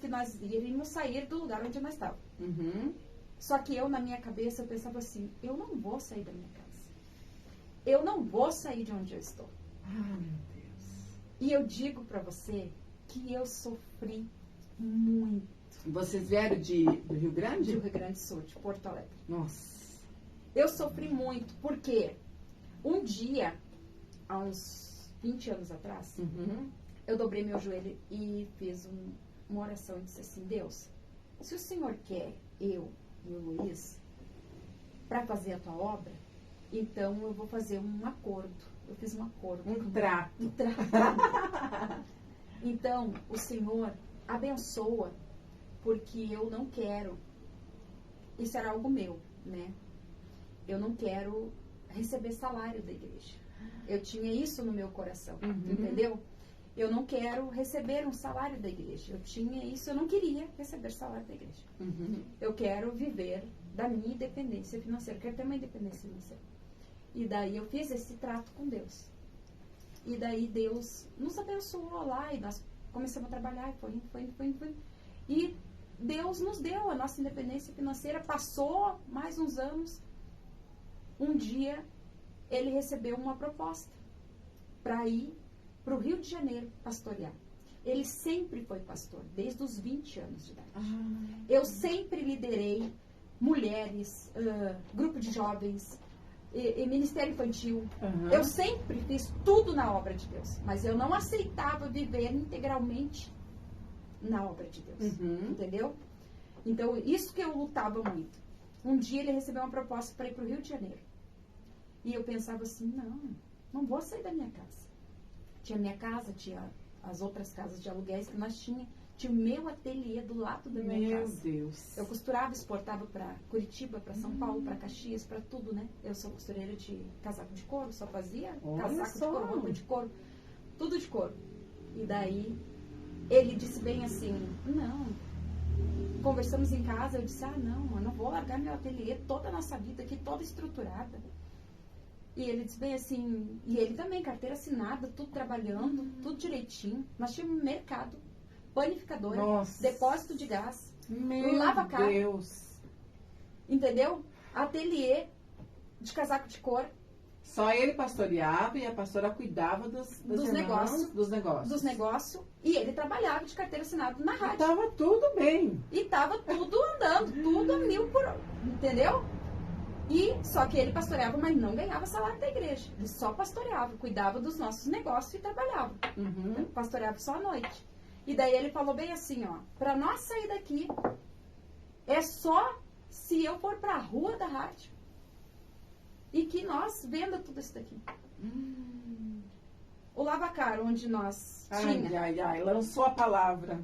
S3: que nós iríamos sair do lugar onde nós estávamos.
S2: Uhum.
S3: Só que eu, na minha cabeça, eu pensava assim: eu não vou sair da minha casa. Eu não vou sair de onde eu estou.
S2: Ah, meu Deus.
S3: E eu digo pra você que eu sofri muito.
S2: Vocês vieram do Rio Grande?
S3: Do Rio Grande do Sul, de Porto Alegre.
S2: Nossa.
S3: Eu sofri muito, porque um dia, há uns 20 anos atrás,
S2: Uhum.
S3: eu dobrei meu joelho e fiz uma oração e disse assim: Deus, se o Senhor quer eu e o Luiz para fazer a tua obra, então eu vou fazer um acordo. Eu fiz um acordo.
S2: Um trato.
S3: Um trato. Então, o Senhor abençoa, porque eu não quero, isso era algo meu, né? Eu não quero receber salário da igreja. Eu tinha isso no meu coração,
S2: Uhum.
S3: entendeu? Eu não quero receber um salário da igreja. Eu tinha isso, eu não queria receber salário da igreja.
S2: Uhum.
S3: Eu quero viver da minha independência financeira, eu quero ter uma independência financeira. E daí eu fiz esse trato com Deus. E daí Deus nos abençoou lá e nós começamos a trabalhar, foi. E Deus nos deu a nossa independência financeira, passou mais uns anos. Um dia, ele recebeu uma proposta para ir para o Rio de Janeiro pastorear. Ele sempre foi pastor, desde os 20 anos de idade. Eu sempre liderei mulheres, grupo de jovens, e ministério infantil. Eu sempre fiz tudo na obra de Deus, mas eu não aceitava viver integralmente na obra de Deus. Entendeu? Então, isso que eu lutava muito. Um dia ele recebeu uma proposta para ir para o Rio de Janeiro. E eu pensava assim, não vou sair da minha casa. Tinha minha casa, tinha as outras casas de aluguéis que nós tínhamos. Tinha o meu ateliê do lado da minha casa.
S2: Meu Deus.
S3: Eu costurava, exportava para Curitiba, para São Paulo, para Caxias, para tudo, né? Eu sou costureira de casaco de couro, só fazia casaco de couro, roupa de couro, tudo de couro. E daí, ele disse bem assim, não. Conversamos em casa, eu disse, não, eu não vou largar meu ateliê, toda a nossa vida aqui, toda estruturada. E ele disse bem assim, e ele também, carteira assinada, tudo trabalhando, tudo direitinho. Nós tínhamos mercado, panificadora, depósito de gás, lava-carro.
S2: Meu Deus.
S3: Entendeu? Ateliê de casaco de couro.
S2: Só ele pastoreava e a pastora cuidava dos negócios.
S3: Dos negócios. E ele trabalhava de carteira assinada na rádio.
S2: E tava tudo bem.
S3: E tava tudo andando, tudo a 1000 por hora. Entendeu? E só que ele pastoreava, mas não ganhava salário da igreja. Ele só pastoreava, cuidava dos nossos negócios e trabalhava. Pastoreava só à noite. E daí ele falou bem assim, pra nós sair daqui, é só se eu for pra rua da rádio. E que nós venda tudo isso daqui. O lavacar, onde nós
S2: Ai, lançou a palavra.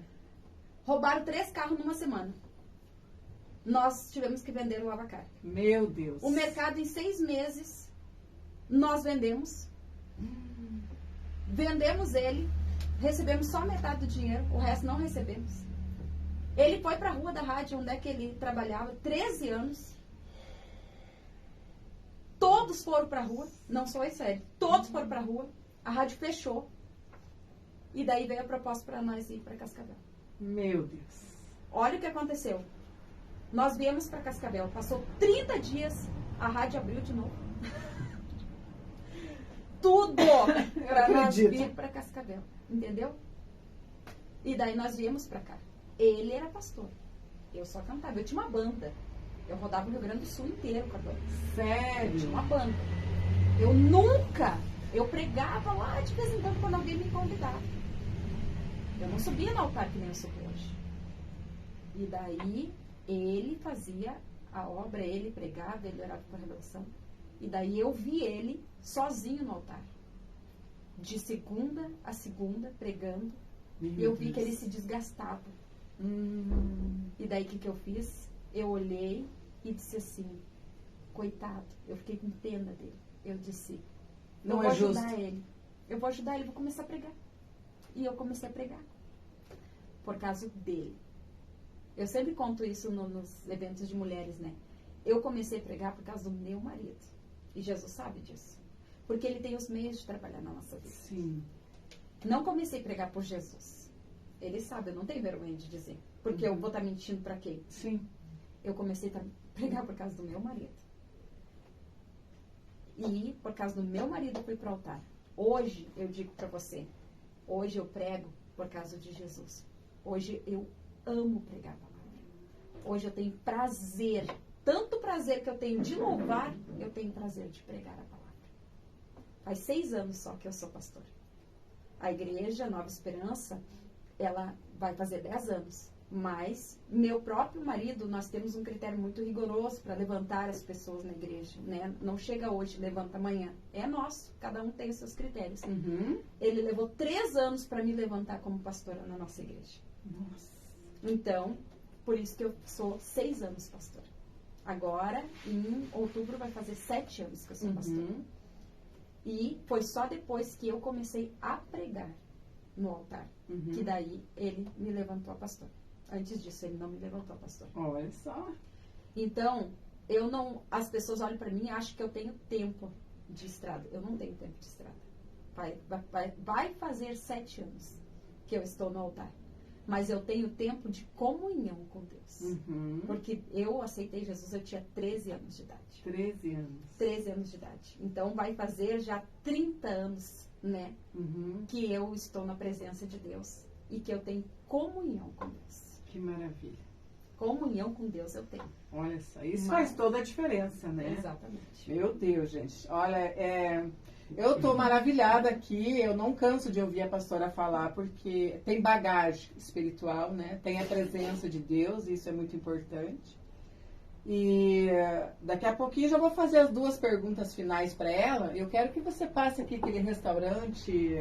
S3: Roubaram 3 carros numa semana. Nós tivemos que vender o lavacar.
S2: Meu Deus.
S3: O mercado em 6 meses, nós vendemos. Vendemos ele, recebemos só metade do dinheiro, o resto não recebemos. Ele foi pra rua da rádio, onde é que ele trabalhava, 13 anos. Todos foram pra rua, não só esse sério, todos foram pra rua, a rádio fechou. E daí veio a proposta pra nós ir pra Cascavel.
S2: Meu Deus.
S3: Olha o que aconteceu. Nós viemos para Cascavel, passou 30 dias, a rádio abriu de novo. Tudo para nós vir para Cascavel, entendeu? E daí nós viemos para cá. Ele era pastor, eu só cantava, eu tinha uma banda. Eu rodava o Rio Grande do Sul inteiro com a banda.
S2: Sério?
S3: Eu tinha uma banda. Eu pregava lá de vez em quando quando alguém me convidava. Eu não subia no altar que nem eu subo hoje. E daí ele fazia a obra, ele pregava, ele orava por revelação. E daí eu vi ele sozinho no altar. De segunda a segunda, pregando. E eu vi que ele se desgastava. E daí o que eu fiz? Eu olhei e disse assim, coitado, eu fiquei com pena dele. Eu disse, eu vou ajudar ele. Eu vou ajudar ele, vou começar a pregar. E eu comecei a pregar. Por causa dele. Eu sempre conto isso nos eventos de mulheres, né? Eu comecei a pregar por causa do meu marido. E Jesus sabe disso. Porque ele tem os meios de trabalhar na nossa vida.
S2: Sim.
S3: Não comecei a pregar por Jesus. Ele sabe, eu não tenho vergonha de dizer. Porque eu vou estar mentindo para quem?
S2: Sim.
S3: Eu comecei a pregar por causa do meu marido. E por causa do meu marido eu fui para o altar. Hoje, eu digo para você, hoje eu prego por causa de Jesus. Hoje eu amo pregar a palavra. Hoje eu tenho prazer, tanto prazer que eu tenho de louvar, eu tenho prazer de pregar a palavra. Faz 6 anos só que eu sou pastora. A igreja Nova Esperança, ela vai fazer 10 anos. Mas, meu próprio marido, nós temos um critério muito rigoroso para levantar as pessoas na igreja, né? Não chega hoje, levanta amanhã. É nosso, cada um tem os seus critérios. Ele levou 3 anos para me levantar como pastora na nossa igreja.
S2: Nossa.
S3: Então, por isso que eu sou 6 anos pastora. Agora, em outubro, vai fazer 7 anos que eu sou pastora. E foi só depois que eu comecei a pregar no altar, que daí ele me levantou a pastora. Antes disso, ele não me levantou a pastora.
S2: Olha só.
S3: Então, as pessoas olham para mim e acham que eu tenho tempo de estrada. Eu não tenho tempo de estrada. Vai fazer 7 anos que eu estou no altar. Mas eu tenho tempo de comunhão com Deus.
S2: Uhum.
S3: Porque eu aceitei Jesus, eu tinha 13 anos de idade.
S2: 13 anos.
S3: 13 anos de idade. Então vai fazer já 30 anos, né?
S2: Uhum.
S3: Que eu estou na presença de Deus. E que eu tenho comunhão com Deus.
S2: Que maravilha.
S3: Comunhão com Deus eu tenho.
S2: Olha só, isso faz toda a diferença, né?
S3: Exatamente.
S2: Meu Deus, gente. Olha, eu tô maravilhada aqui, eu não canso de ouvir a pastora falar, porque tem bagagem espiritual, né? Tem a presença de Deus, isso é muito importante. E daqui a pouquinho já vou fazer as 2 perguntas finais para ela. Eu quero que você passe aqui aquele restaurante,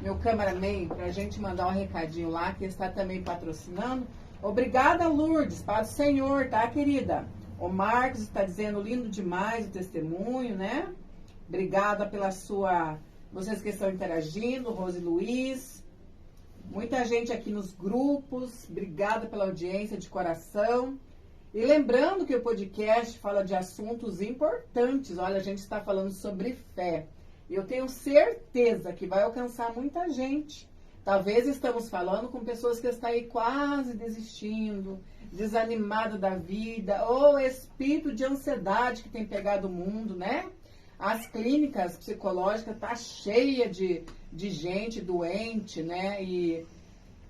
S2: meu cameraman, para a gente mandar um recadinho lá, que está também patrocinando. Obrigada, Lourdes, para o Senhor, tá, querida? O Marcos está dizendo lindo demais o testemunho, né? Obrigada pela sua... Vocês que estão interagindo, Rose Luiz. Muita gente aqui nos grupos. Obrigada pela audiência de coração. E lembrando que o podcast fala de assuntos importantes. Olha, a gente está falando sobre fé. E eu tenho certeza que vai alcançar muita gente. Talvez estamos falando com pessoas que estão aí quase desistindo, desanimado da vida, ou espírito de ansiedade que tem pegado o mundo, né? As clínicas psicológicas tá cheia de gente doente, né? E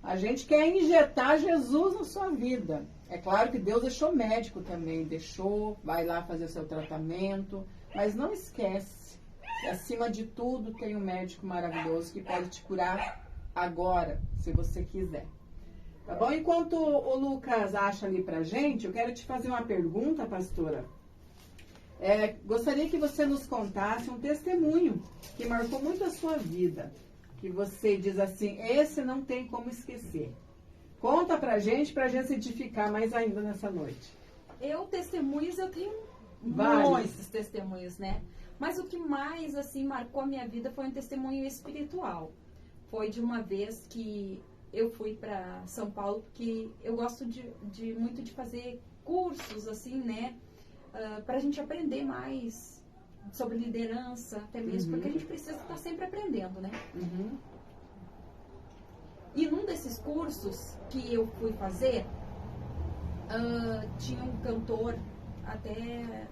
S2: a gente quer injetar Jesus na sua vida. É claro que Deus deixou médico também, deixou, vai lá fazer o seu tratamento, mas não esquece que acima de tudo tem um médico maravilhoso que pode te curar agora, se você quiser. Tá bom? Enquanto o Lucas acha ali pra gente, eu quero te fazer uma pergunta, pastora. Gostaria que você nos contasse um testemunho que marcou muito a sua vida. Que você diz assim, esse não tem como esquecer. Conta pra gente se edificar mais ainda nessa noite.
S3: Eu tenho
S2: Vários.
S3: muitos testemunhos, né? Mas o que mais, assim, marcou a minha vida foi um testemunho espiritual. Foi de uma vez que eu fui para São Paulo, porque eu gosto muito de fazer cursos, assim, né? Pra gente aprender mais sobre liderança, até mesmo, porque a gente precisa estar sempre aprendendo, né?
S2: Uhum.
S3: E num desses cursos que eu fui fazer, tinha um cantor, até,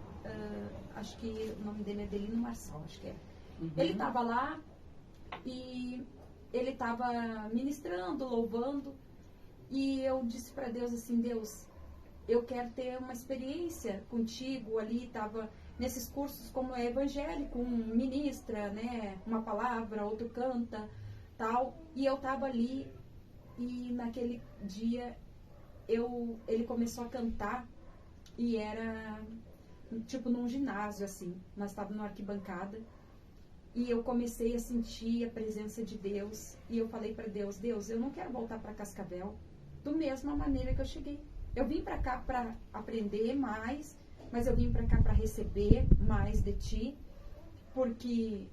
S3: acho que o nome dele é Delino Marçal, acho que é.
S2: Uhum.
S3: Ele estava lá e ele estava ministrando, louvando, e eu disse para Deus assim, Deus, eu quero ter uma experiência contigo ali, estava nesses cursos como é evangélico, um ministra, né, uma palavra, outro canta, tal, e eu estava ali, e naquele dia ele começou a cantar, e era tipo num ginásio, assim, nós estávamos numa arquibancada, e eu comecei a sentir a presença de Deus, e eu falei para Deus, Deus, eu não quero voltar para Cascavel da mesma maneira que eu cheguei. Eu vim para cá para aprender mais, mas eu vim para cá para receber mais de ti, porque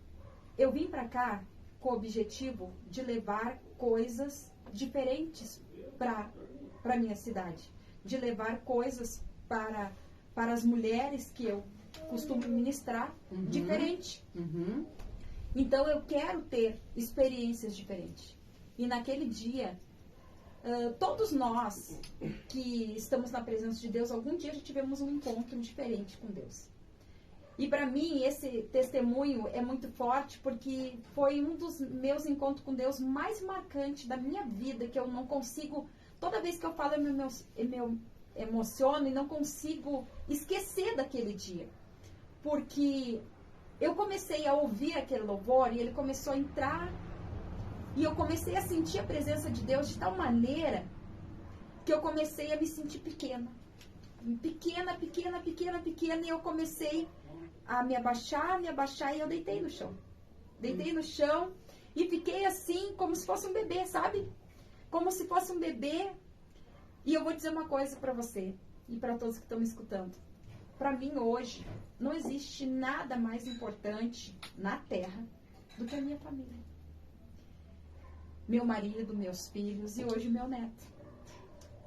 S3: eu vim para cá com o objetivo de levar coisas diferentes para minha cidade, de levar coisas para as mulheres que eu costumo ministrar, diferente.
S2: Uhum.
S3: Então eu quero ter experiências diferentes. E naquele dia, todos nós que estamos na presença de Deus, algum dia já tivemos um encontro diferente com Deus. E para mim esse testemunho é muito forte porque foi um dos meus encontros com Deus mais marcantes da minha vida, que eu não consigo, toda vez que eu falo eu me emociono e não consigo esquecer daquele dia. Porque eu comecei a ouvir aquele louvor e ele começou a entrar e eu comecei a sentir a presença de Deus de tal maneira que eu comecei a me sentir pequena. Pequena, pequena, pequena, pequena, e eu comecei a me abaixar e eu deitei no chão. Deitei no chão e fiquei assim, como se fosse um bebê, sabe? Como se fosse um bebê. E eu vou dizer uma coisa pra você e pra todos que estão me escutando. Pra mim hoje, não existe nada mais importante na Terra do que a minha família. Meu marido, meus filhos e hoje meu neto.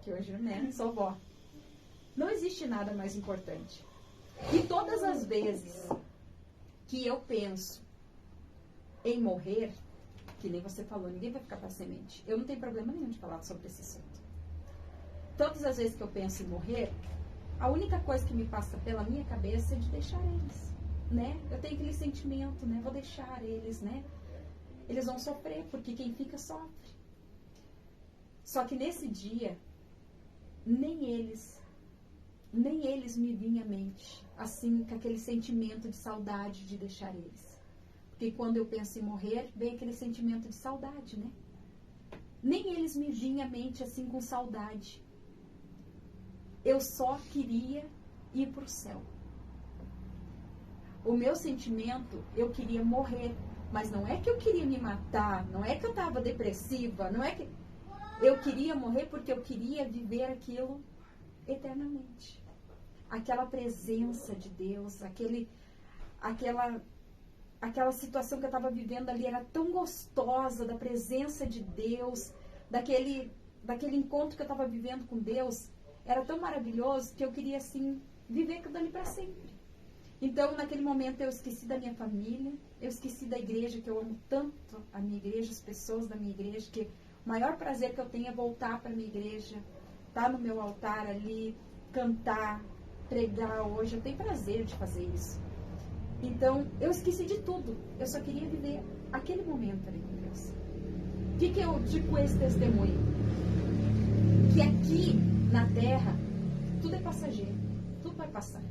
S3: Que hoje o neto, sou vó. Não existe nada mais importante. E todas as vezes que eu penso em morrer, que nem você falou, ninguém vai ficar para semente. Eu não tenho problema nenhum de falar sobre esse assunto. Todas as vezes que eu penso em morrer, a única coisa que me passa pela minha cabeça é de deixar eles, né? Eu tenho aquele sentimento, né? Vou deixar eles, né? Eles vão sofrer, porque quem fica sofre. Só que nesse dia, nem eles me vinham à mente, assim, com aquele sentimento de saudade de deixar eles. Porque quando eu penso em morrer, vem aquele sentimento de saudade, né? Nem eles me vinham à mente, assim, com saudade. Eu só queria ir para o céu. O meu sentimento, eu queria morrer. Mas não é que eu queria me matar, não é que eu estava depressiva, não é que... Eu queria morrer porque eu queria viver aquilo eternamente. Aquela presença de Deus, aquela situação que eu estava vivendo ali era tão gostosa, da presença de Deus, daquele encontro que eu estava vivendo com Deus, era tão maravilhoso que eu queria, assim, viver aquilo ali para sempre. Então, naquele momento, eu esqueci da minha família, eu esqueci da igreja, que eu amo tanto a minha igreja, as pessoas da minha igreja, que o maior prazer que eu tenho é voltar para a minha igreja, estar no meu altar ali, cantar, pregar hoje. Eu tenho prazer de fazer isso. Então, eu esqueci de tudo. Eu só queria viver aquele momento ali com Deus. O que eu digo com esse testemunho? Que aqui na terra, tudo é passageiro, tudo vai passar.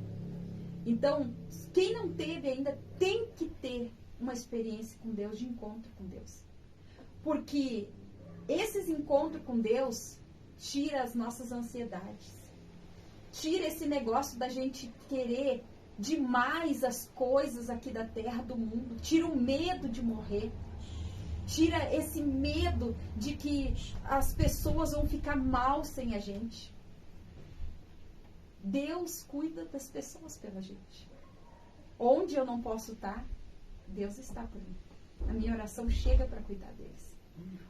S3: Então, quem não teve ainda tem que ter uma experiência com Deus, de encontro com Deus. Porque esses encontros com Deus tira as nossas ansiedades. Tira esse negócio da gente querer demais as coisas aqui da terra, do mundo. Tira o medo de morrer. Tira esse medo de que as pessoas vão ficar mal sem a gente. Deus cuida das pessoas pela gente. Onde eu não posso estar, Deus está por mim. A minha oração chega para cuidar deles.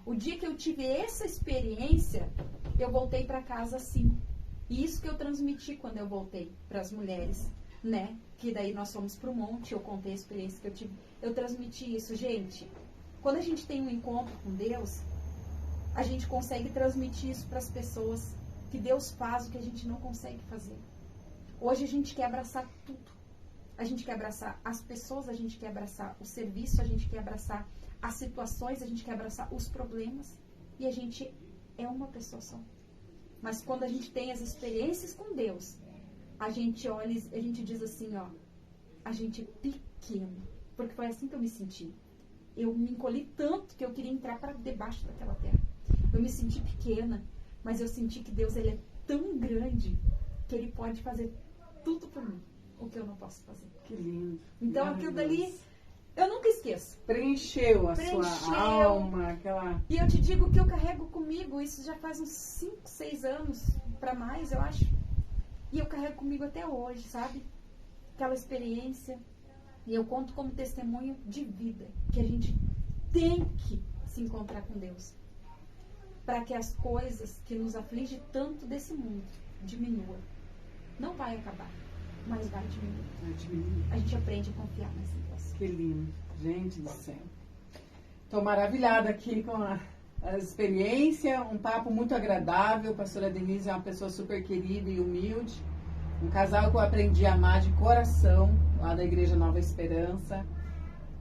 S3: O dia que eu tive essa experiência, eu voltei para casa assim. E isso que eu transmiti quando eu voltei para as mulheres, né? Que daí nós fomos para o monte, eu contei a experiência que eu tive. Eu transmiti isso, gente. Quando a gente tem um encontro com Deus, a gente consegue transmitir isso para as pessoas. Que Deus faz o que a gente não consegue fazer. Hoje a gente quer abraçar tudo. A gente quer abraçar as pessoas, a gente quer abraçar o serviço, a gente quer abraçar as situações, a gente quer abraçar os problemas. E a gente é uma pessoa só. Mas quando a gente tem as experiências com Deus, a gente olha e a gente diz assim, ó, a gente é pequeno. Porque foi assim que eu me senti. Eu me encolhi tanto que eu queria entrar para debaixo daquela terra. Eu me senti pequena. Mas eu senti que Deus, ele é tão grande que ele pode fazer tudo por mim, o que eu não posso fazer.
S2: Que lindo.
S3: Então aquilo dali, eu nunca esqueço.
S2: Preencheu a sua alma, aquela...
S3: E eu te digo que eu carrego comigo, isso já faz uns 5, 6 anos, para mais, eu acho. E eu carrego comigo até hoje, sabe? Aquela experiência. E eu conto como testemunho de vida, que a gente tem que se encontrar com Deus. Para que as coisas que nos afligem tanto desse mundo diminua. Não vai acabar, mas vai diminuir.
S2: Vai diminuir.
S3: A gente aprende a confiar nessa Deus.
S2: Que lindo. Gente do céu. Estou maravilhada aqui com a experiência, um papo muito agradável. A pastora Denise é uma pessoa super querida e humilde. Um casal que eu aprendi a amar de coração, lá da Igreja Nova Esperança.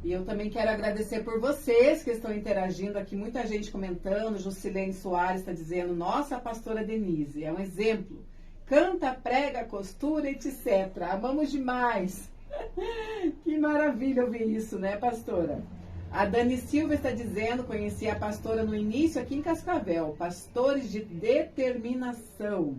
S2: E eu também quero agradecer por vocês que estão interagindo aqui, muita gente comentando. Jusilene Soares está dizendo, nossa, pastora Denise, é um exemplo. Canta, prega, costura, etc. Amamos demais. Que maravilha ouvir isso, né, pastora? A Dani Silva está dizendo, conheci a pastora no início aqui em Cascavel. Pastores de determinação.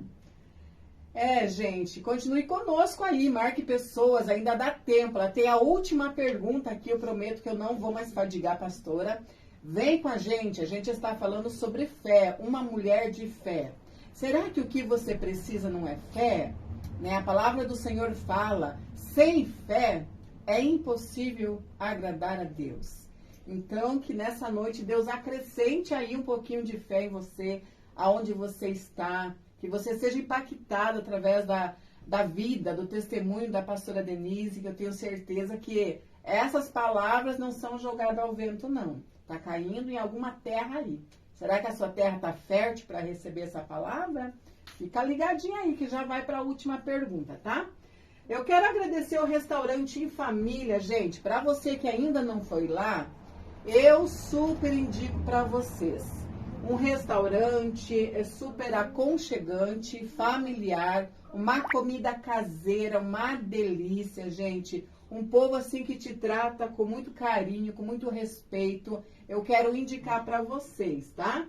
S2: Gente, continue conosco aí, marque pessoas, ainda dá tempo. Ela tem a última pergunta aqui, eu prometo que eu não vou mais fadigar a pastora. Vem com a gente está falando sobre fé, uma mulher de fé. Será que o que você precisa não é fé? Né? A palavra do Senhor fala, sem fé é impossível agradar a Deus. Então, que nessa noite Deus acrescente aí um pouquinho de fé em você, aonde você está, que você seja impactado através da vida, do testemunho da pastora Denise, que eu tenho certeza que Essas palavras não são jogadas ao vento, não. Está caindo em alguma terra aí. Será que a sua terra está fértil para receber essa palavra? Fica ligadinho aí que já vai para a última pergunta, tá? Eu quero agradecer o Restaurante em Família, gente. Para você que ainda não foi lá, eu super indico para vocês. Um restaurante super aconchegante, familiar, uma comida caseira, uma delícia, gente. Um povo assim que te trata com muito carinho, com muito respeito. Eu quero indicar para vocês, tá?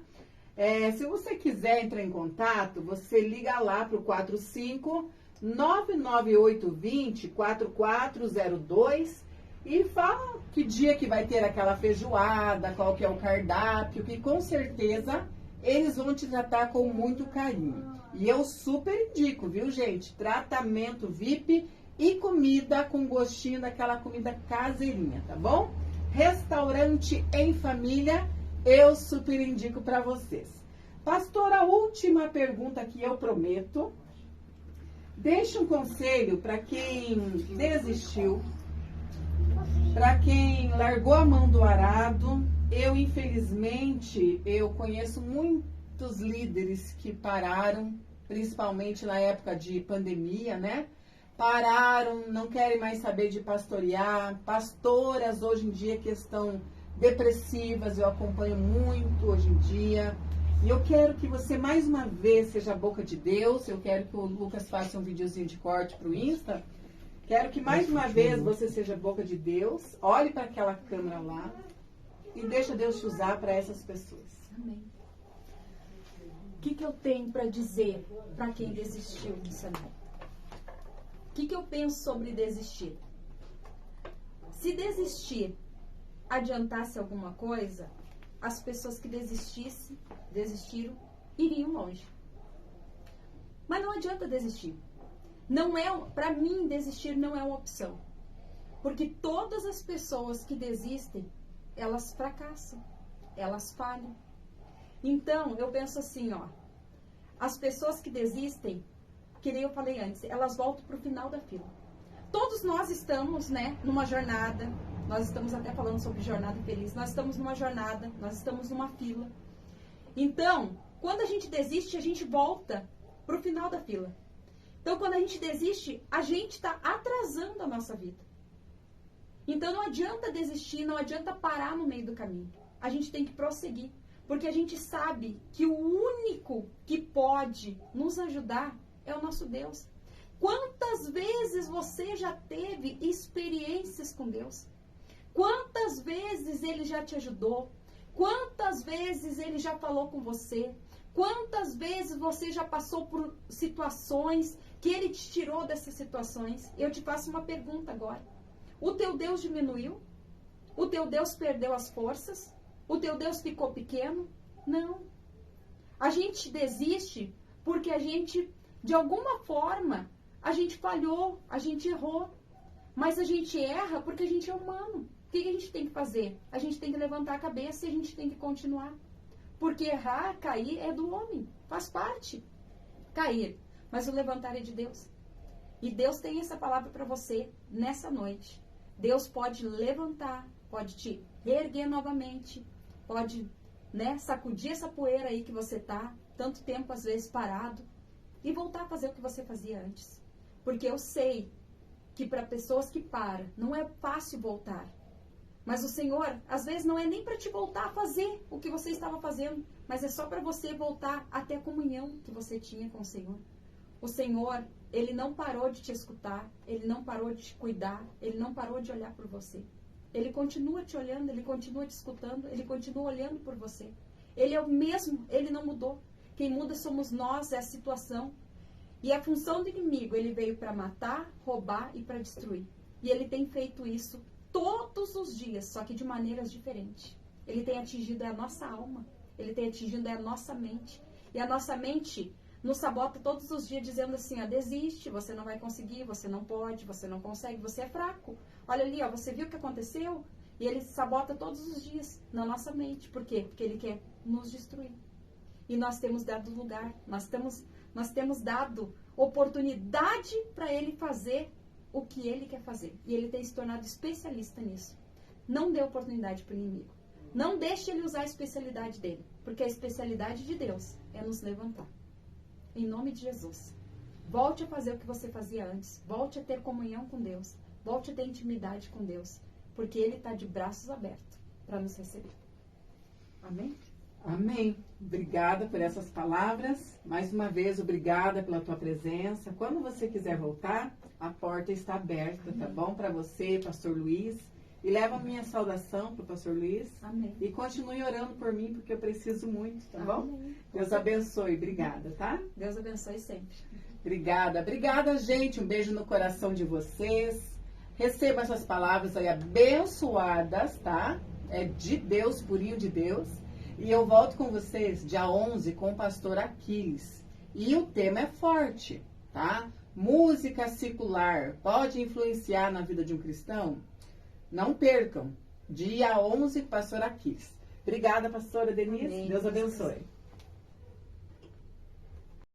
S2: Se você quiser entrar em contato, você liga lá pro 45-99820-4402 e fala que dia que vai ter aquela feijoada, qual que é o cardápio, que com certeza eles vão te tratar com muito carinho. E eu super indico, viu, gente? Tratamento VIP e comida com gostinho daquela comida caseirinha, tá bom? Restaurante em Família, eu super indico para vocês. Pastora, a última pergunta que eu prometo. Deixe um conselho para quem desistiu, para quem largou a mão do arado. Eu, infelizmente, eu conheço muitos líderes que pararam, principalmente na época de pandemia, né? Pararam, não querem mais saber de pastorear. Pastoras hoje em dia que estão depressivas, eu acompanho muito hoje em dia. E eu quero que você mais uma vez seja a boca de Deus. Eu quero que o Lucas faça um videozinho de corte pro Insta. Quero que mais uma vez você seja a boca de Deus. Olhe para aquela câmera lá e deixa Deus te usar para essas pessoas.
S3: Amém. O que eu tenho para dizer para quem desistiu disso aí? O que eu penso sobre desistir? Se desistir adiantasse alguma coisa, as pessoas que desistiram, iriam longe. Mas não adianta desistir. Para mim, desistir não é uma opção. Porque todas as pessoas que desistem, elas fracassam, elas falham. Então, eu penso assim, as pessoas que desistem, que nem eu falei antes, elas voltam para o final da fila. Todos nós estamos, numa jornada. Nós estamos até falando sobre jornada feliz. Nós estamos numa jornada, nós estamos numa fila. Então, quando a gente desiste, a gente volta para o final da fila. Então, quando a gente desiste, a gente está atrasando a nossa vida. Então, não adianta desistir, não adianta parar no meio do caminho. A gente tem que prosseguir. Porque a gente sabe que o único que pode nos ajudar é o nosso Deus. Quantas vezes você já teve experiências com Deus? Quantas vezes Ele já te ajudou? Quantas vezes Ele já falou com você? Quantas vezes você já passou por situações que Ele te tirou dessas situações? Eu te faço uma pergunta agora. O teu Deus diminuiu? O teu Deus perdeu as forças? O teu Deus ficou pequeno? Não. A gente desiste porque a gente, de alguma forma, a gente falhou, a gente errou. Mas a gente erra porque a gente é humano. O que a gente tem que fazer? A gente tem que levantar a cabeça e a gente tem que continuar. Porque errar, cair é do homem. Faz parte. Cair. Mas o levantar é de Deus. E Deus tem essa palavra para você nessa noite. Deus pode levantar, pode te reerguer novamente, pode, sacudir essa poeira aí que você tá, tanto tempo às vezes parado, e voltar a fazer o que você fazia antes. Porque eu sei que para pessoas que param, não é fácil voltar. Mas o Senhor, às vezes, não é nem para te voltar a fazer o que você estava fazendo, mas é só para você voltar até a comunhão que você tinha com o Senhor. O Senhor, Ele não parou de te escutar, Ele não parou de te cuidar, Ele não parou de olhar por você. Ele continua te olhando, Ele continua te escutando, Ele continua olhando por você. Ele é o mesmo, Ele não mudou. Quem muda somos nós, é a situação. E a função do inimigo, ele veio para matar, roubar e para destruir. E ele tem feito isso todos os dias, só que de maneiras diferentes. Ele tem atingido a nossa alma, ele tem atingido a nossa mente. E a nossa mente nos sabota todos os dias dizendo assim, desiste, você não vai conseguir, você não pode, você não consegue, você é fraco. Olha ali, você viu o que aconteceu? E ele sabota todos os dias na nossa mente. Por quê? Porque ele quer nos destruir. E nós temos dado lugar, nós temos dado oportunidade para ele fazer o que ele quer fazer. E ele tem se tornado especialista nisso. Não dê oportunidade para o inimigo. Não deixe ele usar a especialidade dele. Porque a especialidade de Deus é nos levantar. Em nome de Jesus. Volte a fazer o que você fazia antes. Volte a ter comunhão com Deus. Volte a ter intimidade com Deus. Porque ele está de braços abertos para nos receber. Amém?
S2: Amém. Obrigada por essas palavras. Mais uma vez, obrigada pela tua presença. Quando você quiser voltar, a porta está aberta, tá bom? Para você, pastor Luiz. E leva a minha saudação para o pastor Luiz.
S3: Amém.
S2: E continue orando por mim, porque eu preciso muito, tá bom?
S3: Amém.
S2: Deus abençoe. Obrigada, tá?
S3: Deus abençoe sempre.
S2: Obrigada. Obrigada, gente. Um beijo no coração de vocês. Receba essas palavras aí abençoadas, tá? É de Deus, purinho de Deus. E eu volto com vocês dia 11 com o pastor Aquiles. E o tema é forte, tá? Música secular pode influenciar na vida de um cristão? Não percam. Dia 11 com o pastor Aquiles. Obrigada, pastora Denise.
S3: Amém.
S2: Deus abençoe.